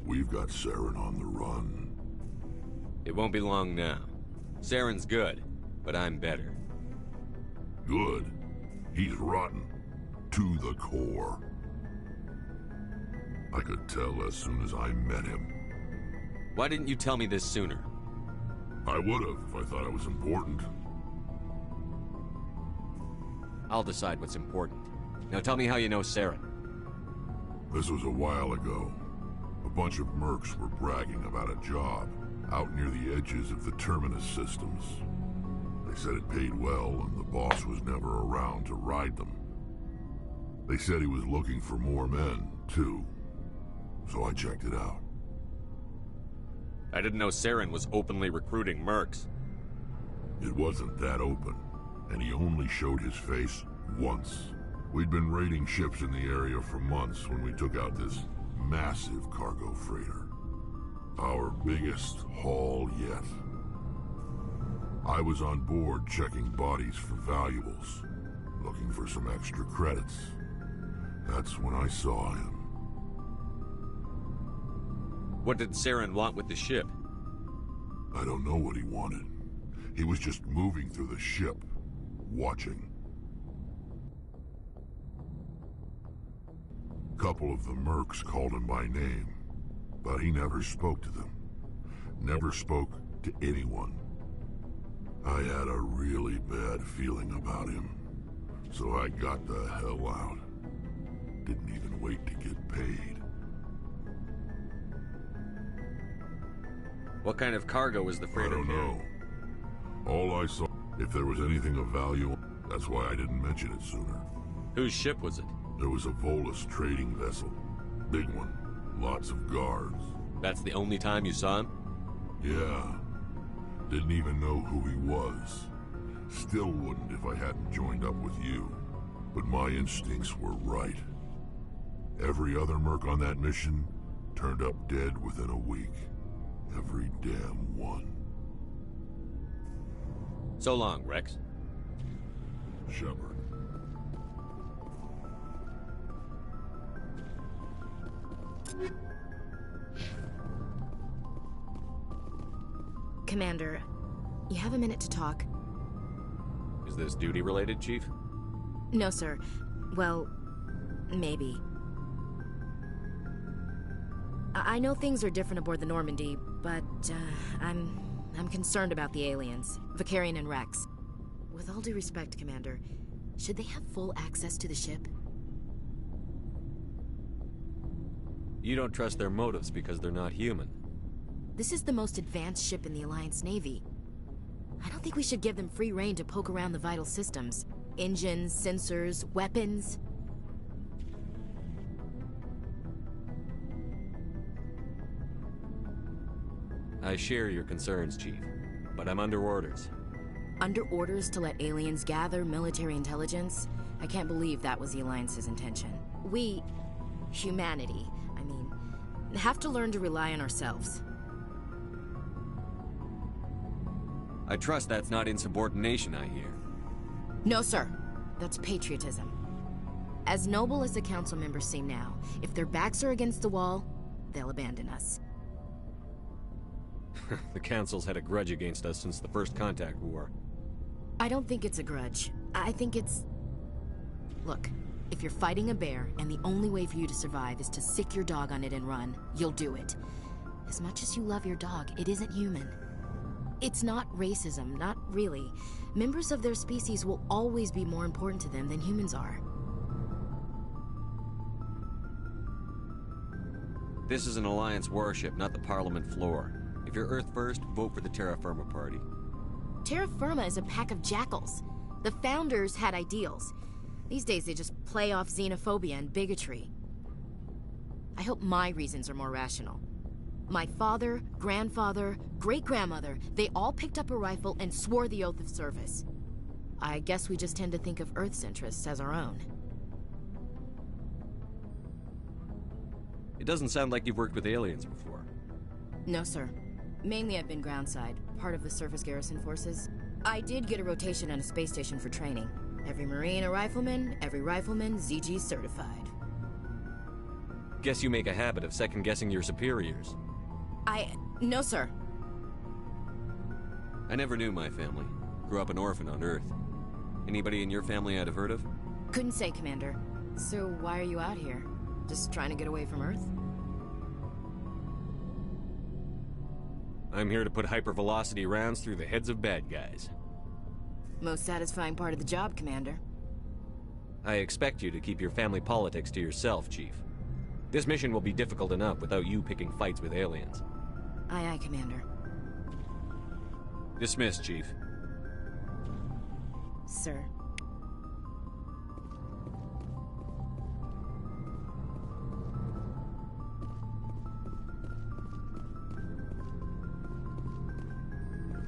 we've got Saren on the run. It won't be long now. Saren's good, but I'm better. Good? He's rotten. To the core. I could tell as soon as I met him. Why didn't you tell me this sooner? I would've if I thought it was important. I'll decide what's important. Now tell me how you know Saren. This was a while ago. A bunch of mercs were bragging about a job out near the edges of the Terminus systems. They said it paid well and the boss was never around to ride them. They said he was looking for more men, too. So I checked it out. I didn't know Saren was openly recruiting mercs. It wasn't that open, and he only showed his face once. We'd been raiding ships in the area for months when we took out this massive cargo freighter. Our biggest haul yet. I was on board checking bodies for valuables, looking for some extra credits. That's when I saw him. What did Saren want with the ship? I don't know what he wanted. He was just moving through the ship, watching. A couple of the mercs called him by name, but he never spoke to them. Never spoke to anyone. I had a really bad feeling about him, so I got the hell out. Didn't even wait to get paid. What kind of cargo was the freighter? I don't know. All I saw, if there was anything of value, that's why I didn't mention it sooner. Whose ship was it? There was a Volus trading vessel. Big one. Lots of guards. That's the only time you saw him? Yeah. Didn't even know who he was. Still wouldn't if I hadn't joined up with you. But my instincts were right. Every other merc on that mission turned up dead within a week. Every damn one. So long, Rex. Shepard. Commander, you have a minute to talk? Is this duty-related, Chief? No, sir. Well, maybe. I know things are different aboard the Normandy, but I'm concerned about the aliens, Vicarian and Rex. With all due respect, Commander, should they have full access to the ship? You don't trust their motives because they're not human. This is the most advanced ship in the Alliance Navy. I don't think we should give them free rein to poke around the vital systems. Engines, sensors, weapons. I share your concerns, Chief, but I'm under orders. Under orders to let aliens gather military intelligence? I can't believe that was the Alliance's intention. We, humanity, have to learn to rely on ourselves. I trust that's not insubordination, I hear. No, sir. That's patriotism. As noble as the council members seem now, if their backs are against the wall, they'll abandon us. The Council's had a grudge against us since the First Contact War. I don't think it's a grudge. I think it's... Look, if you're fighting a bear and the only way for you to survive is to sick your dog on it and run, you'll do it. As much as you love your dog, it isn't human. It's not racism, not really. Members of their species will always be more important to them than humans are. This is an Alliance warship, not the Parliament floor. If you're Earth first, vote for the Terra Firma Party. Terra Firma is a pack of jackals. The founders had ideals. These days they just play off xenophobia and bigotry. I hope my reasons are more rational. My father, grandfather, great-grandmother, they all picked up a rifle and swore the oath of service. I guess we just tend to think of Earth's interests as our own. It doesn't sound like you've worked with aliens before. No, sir. Mainly I've been groundside, part of the surface garrison forces. I did get a rotation on a space station for training. Every Marine a rifleman, every rifleman ZG certified. Guess you make a habit of second-guessing your superiors. No, sir. I never knew my family. Grew up an orphan on Earth. Anybody in your family I'd have heard of? Couldn't say, Commander. So why are you out here? Just trying to get away from Earth? I'm here to put hypervelocity rounds through the heads of bad guys. Most satisfying part of the job, Commander. I expect you to keep your family politics to yourself, Chief. This mission will be difficult enough without you picking fights with aliens. Aye, aye, Commander. Dismissed, Chief. Sir.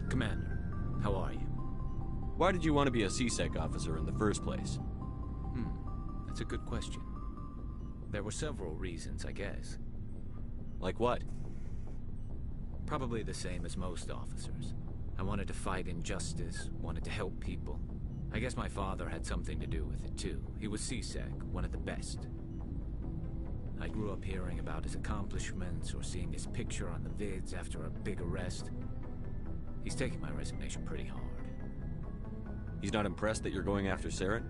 Commander, how are you? Why did you want to be a CSEC officer in the first place? That's a good question. There were several reasons, I guess. Like what? Probably the same as most officers. I wanted to fight injustice, wanted to help people. I guess my father had something to do with it, too. He was CSEC, one of the best. I grew up hearing about his accomplishments or seeing his picture on the vids after a big arrest. He's taking my resignation pretty hard. He's not impressed that you're going after Saren?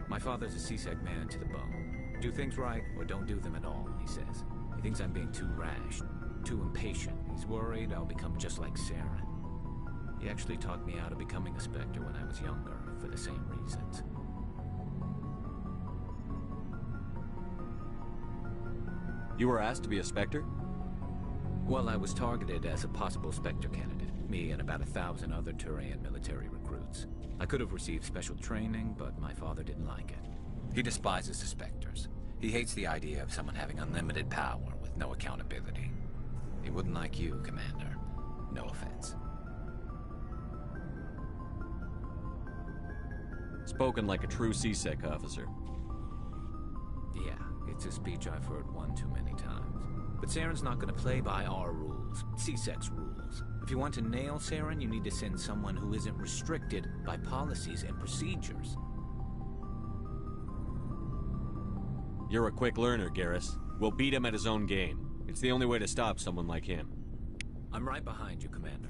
My father's a CSEC man to the bone. Do things right or don't do them at all, he says. He thinks I'm being too rash, too impatient. He's worried I'll become just like Saren. He actually talked me out of becoming a Spectre when I was younger, for the same reasons. You were asked to be a Spectre? Well, I was targeted as a possible Spectre candidate. Me and about 1,000 other Turian military recruits. I could have received special training, but my father didn't like it. He despises the Spectres. He hates the idea of someone having unlimited power with no accountability. He wouldn't like you, Commander. No offense. Spoken like a true CSEC officer. Yeah, it's a speech I've heard one too many times. But Saren's not gonna play by our rules, C-Sec's rules. If you want to nail Saren, you need to send someone who isn't restricted by policies and procedures. You're a quick learner, Garrus. We'll beat him at his own game. It's the only way to stop someone like him. I'm right behind you, Commander.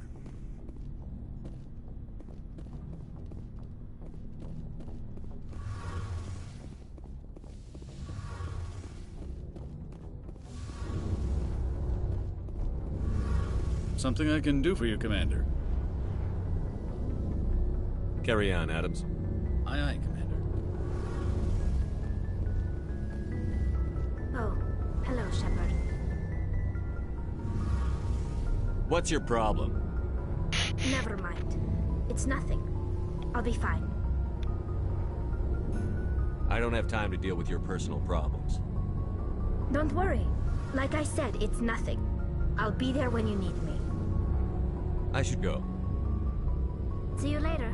Something I can do for you, Commander. Carry on, Adams. Aye, aye, Commander. Oh, hello, Shepard. What's your problem? Never mind. It's nothing. I'll be fine. I don't have time to deal with your personal problems. Don't worry. Like I said, it's nothing. I'll be there when you need me. I should go. See you later.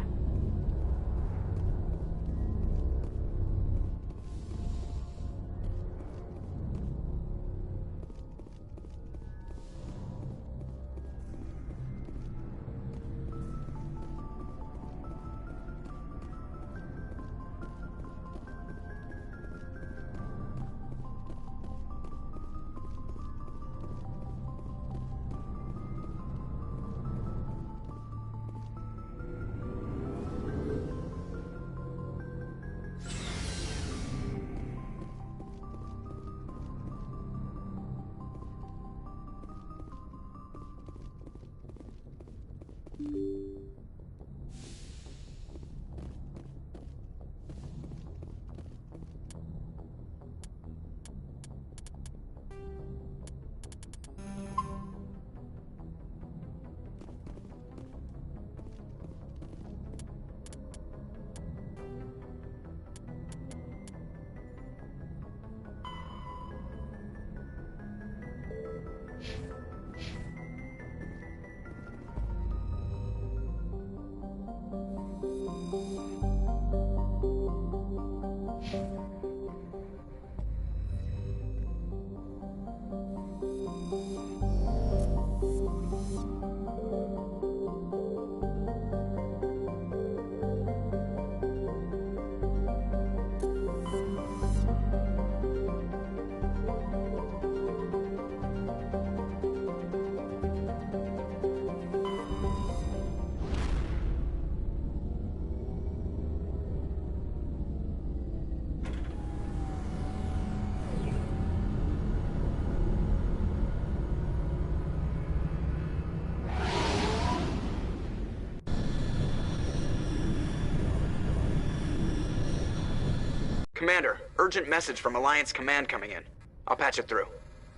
Commander, urgent message from Alliance Command coming in. I'll patch it through.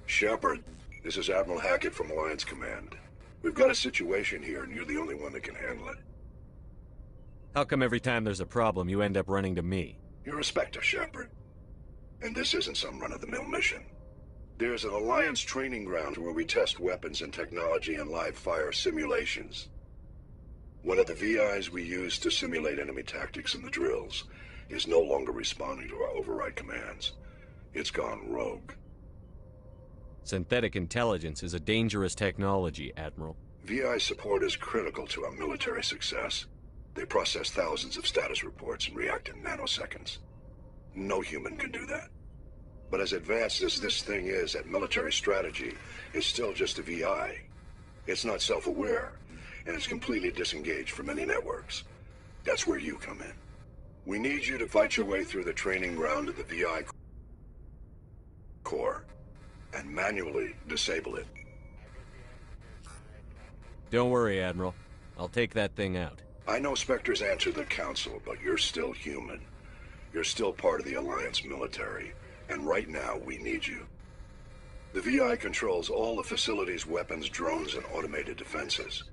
Shepard, this is Admiral Hackett from Alliance Command. We've got a situation here, and you're the only one that can handle it. How come every time there's a problem, you end up running to me? You're a Spectre, Shepard. And this isn't some run-of-the-mill mission. There's an Alliance training ground where we test weapons and technology in live-fire simulations. One of the VIs we use to simulate enemy tactics in the drills is no longer responding to our override commands. It's gone rogue. Synthetic intelligence is a dangerous technology, Admiral. VI support is critical to our military success. They process thousands of status reports and react in nanoseconds. No human can do that. But as advanced as this thing is at military strategy, it's still just a VI. It's not self-aware, and it's completely disengaged from any networks. That's where you come in. We need you to fight your way through the training ground of the VI core and manually disable it. Don't worry, Admiral. I'll take that thing out. I know Spectres answer the Council, but you're still human. You're still part of the Alliance military, and right now we need you. The VI controls all the facility's weapons, drones, and automated defenses.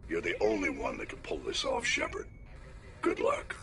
You're the only one that can pull this off, Shepard. Good luck.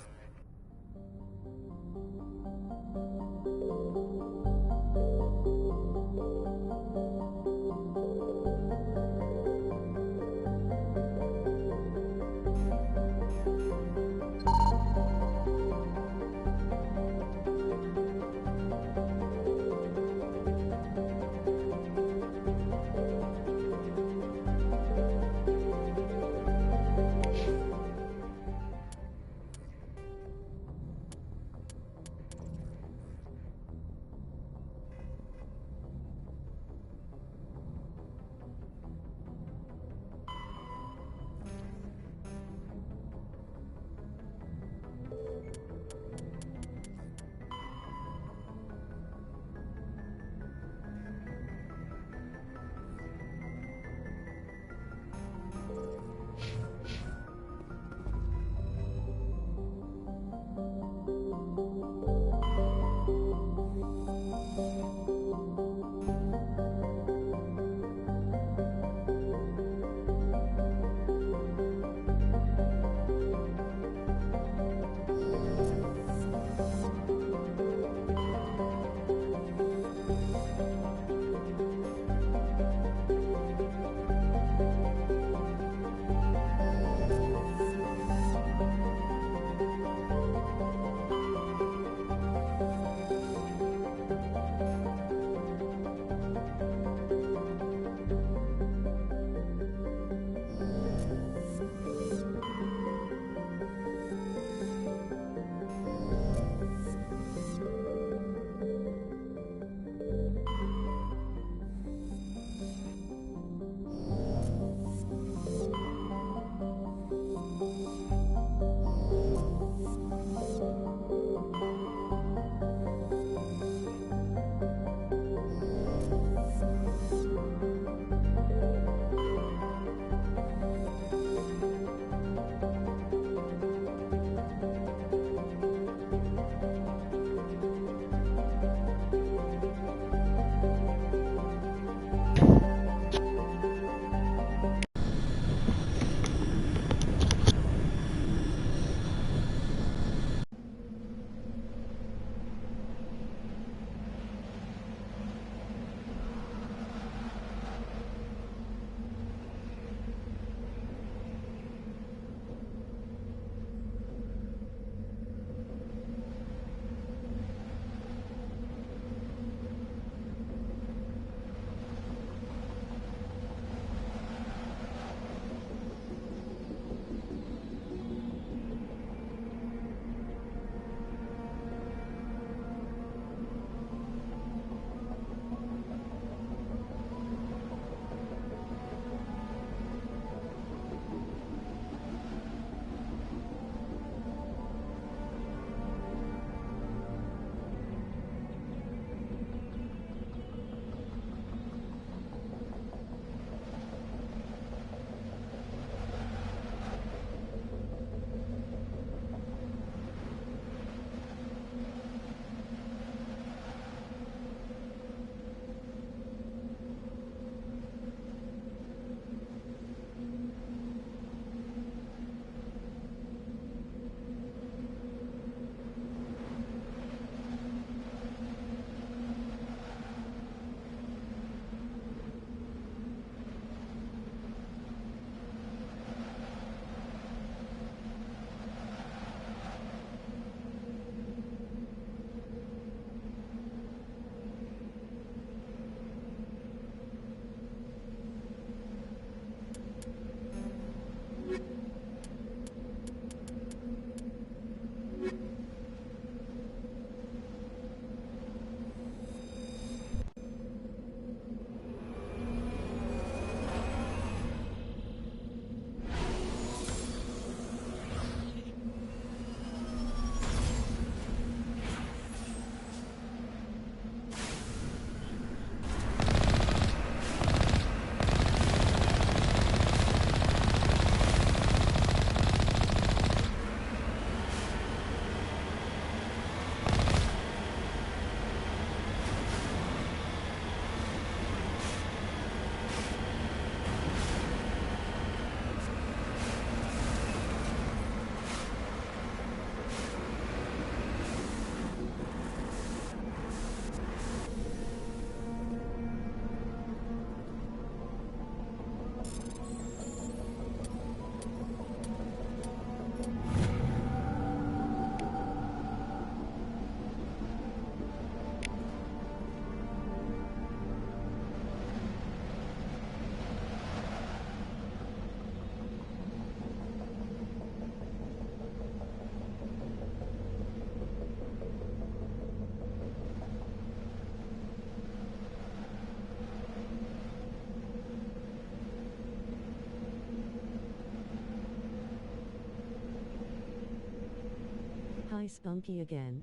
Hi Spunky again.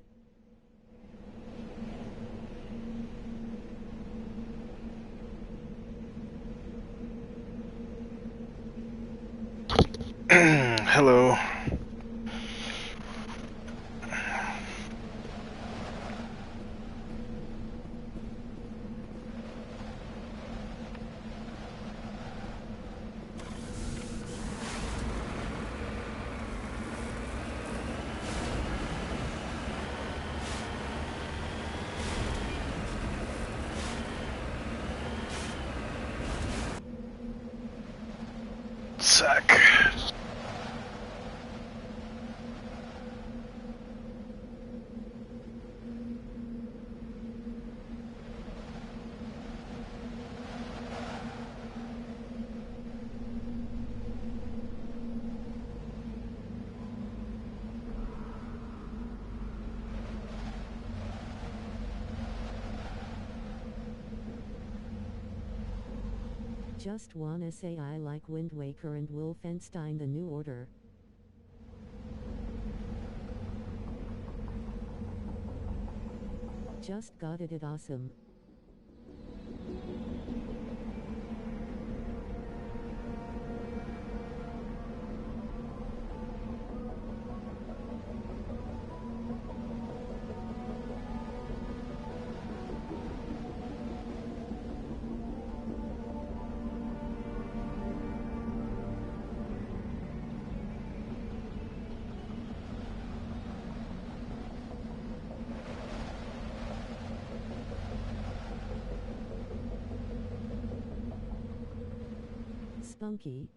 Hello. Sack. Just wanna say I like Wind Waker and Wolfenstein: The New Order. Just got it at awesome. Spunky.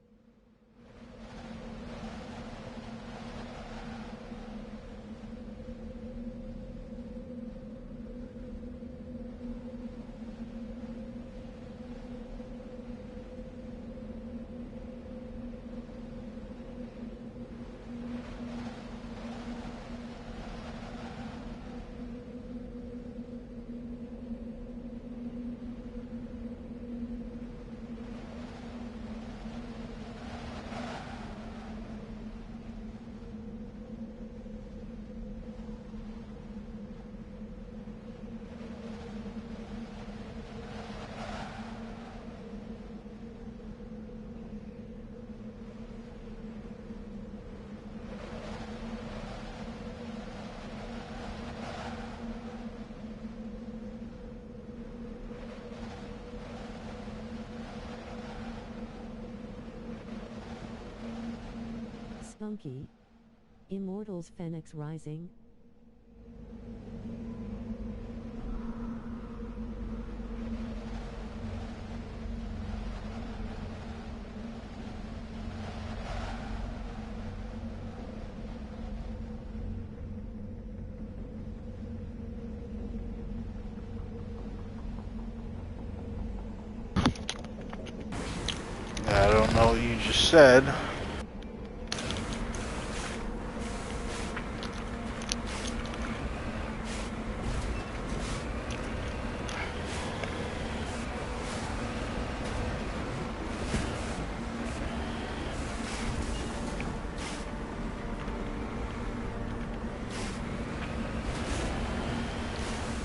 Spunky. Immortals Phoenix Rising. I don't know what you just said.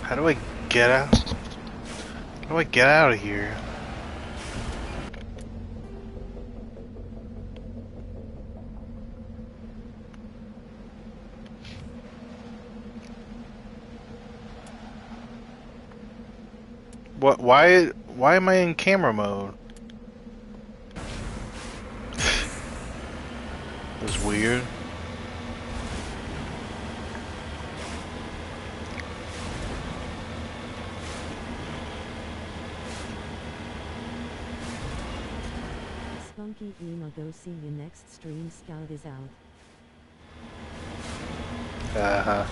How do I get out? How do I get out of here? What? Why am I in camera mode? That's weird. Spunky Ema, go see you next stream. Scout is out. Uh-huh.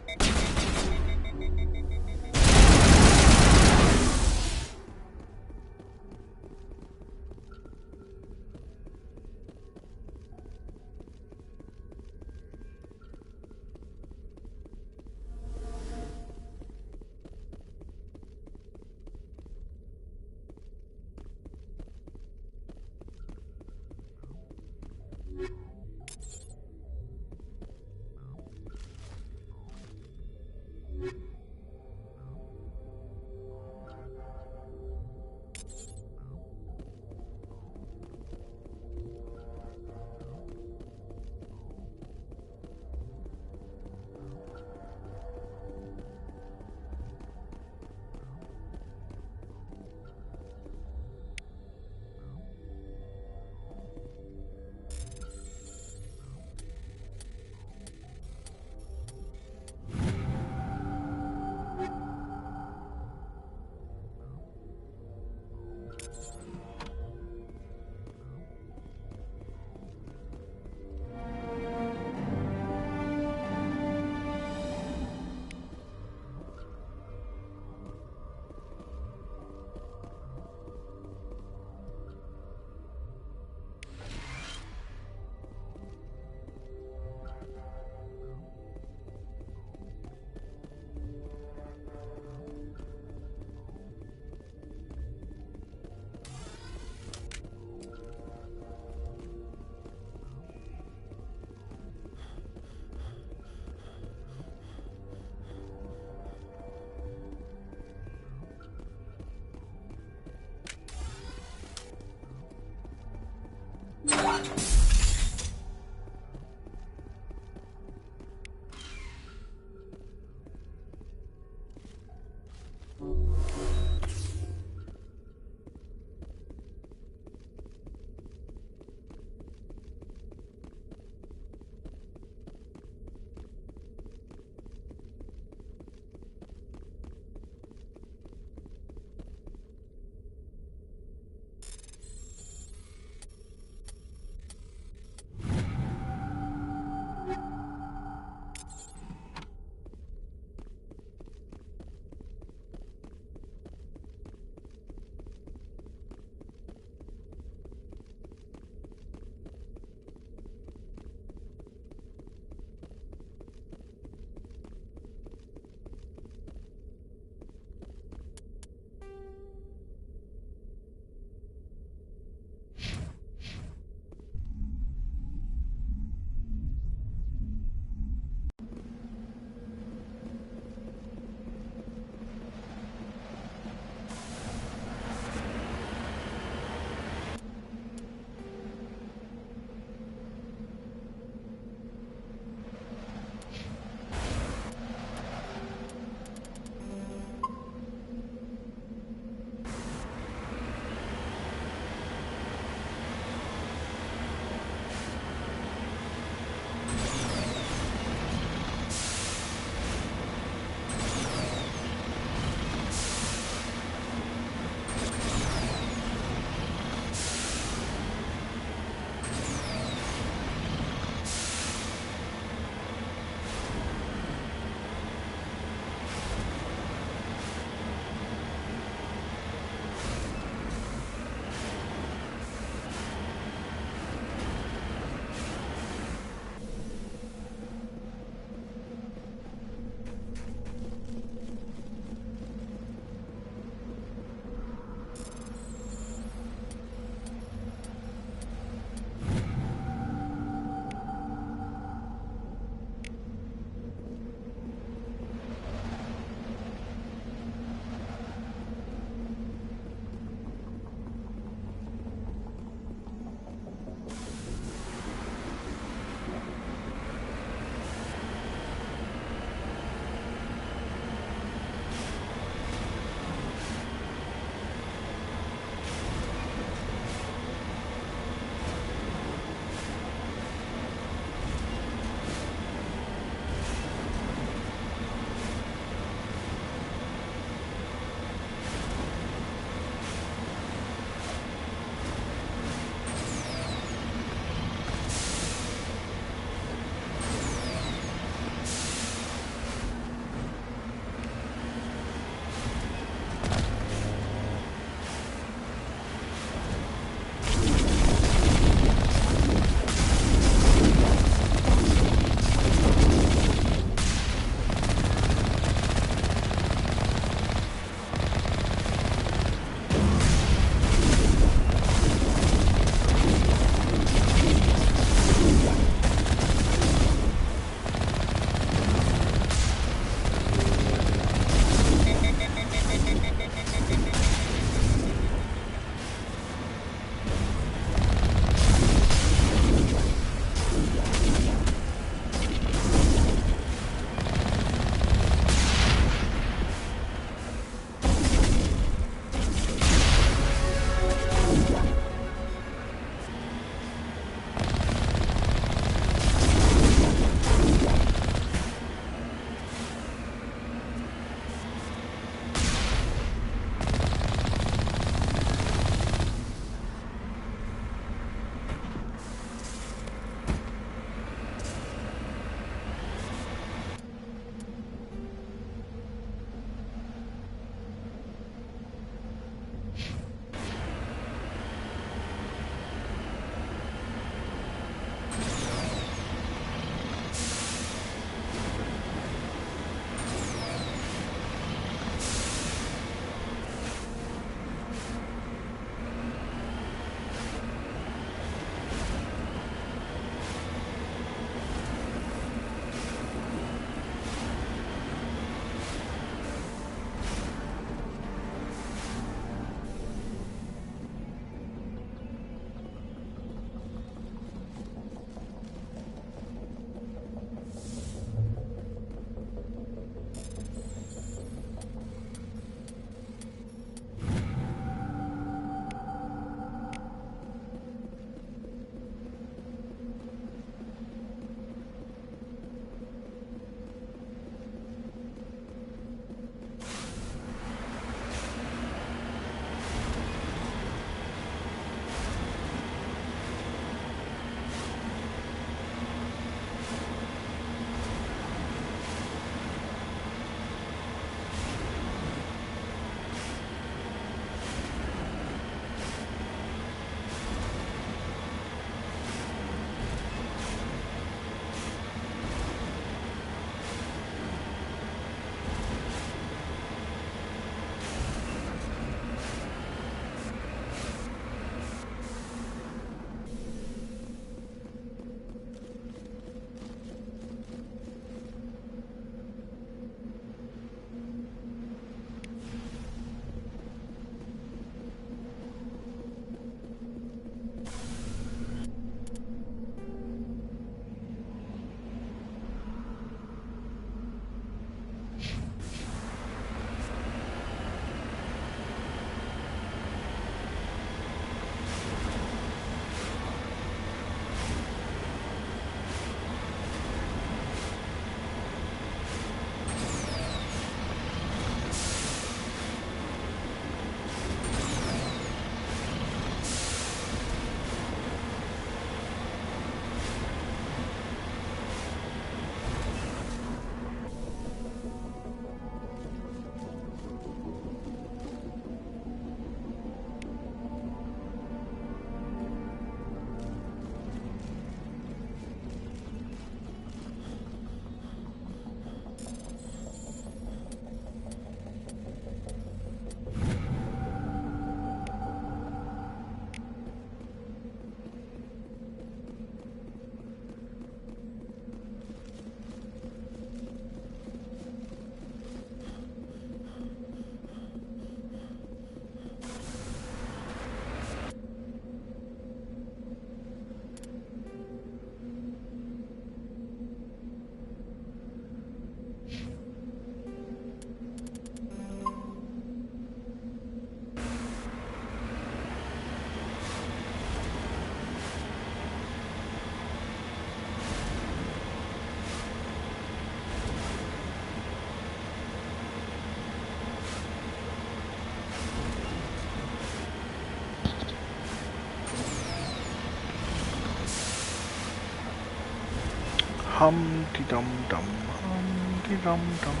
Hum-de-dum-dum, hum-de-dum-dum.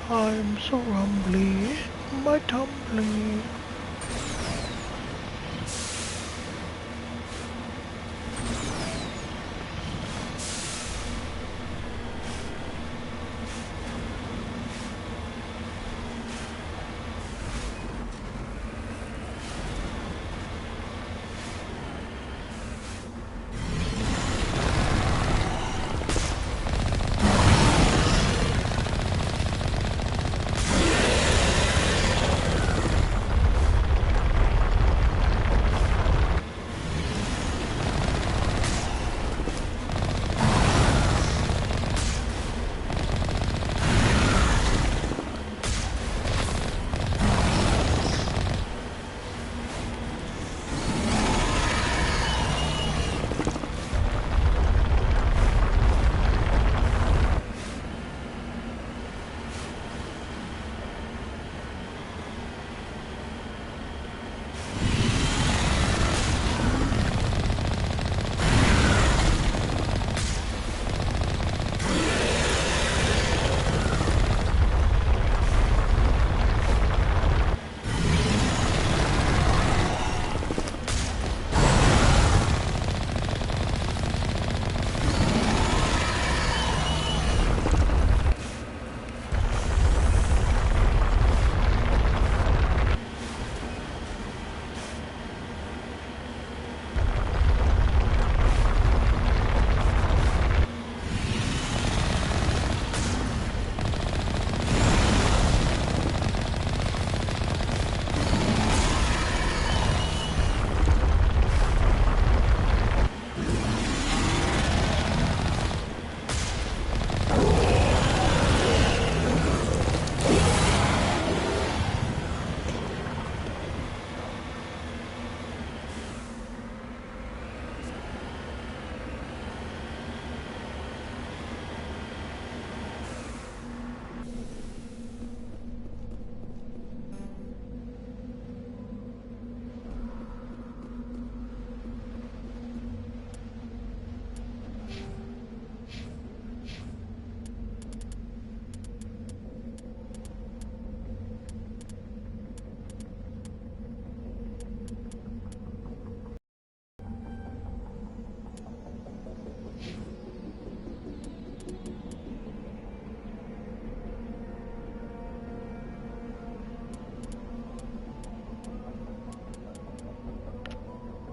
I'm so rumbly, my tumbly.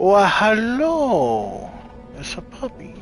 Well, hello. It's a puppy.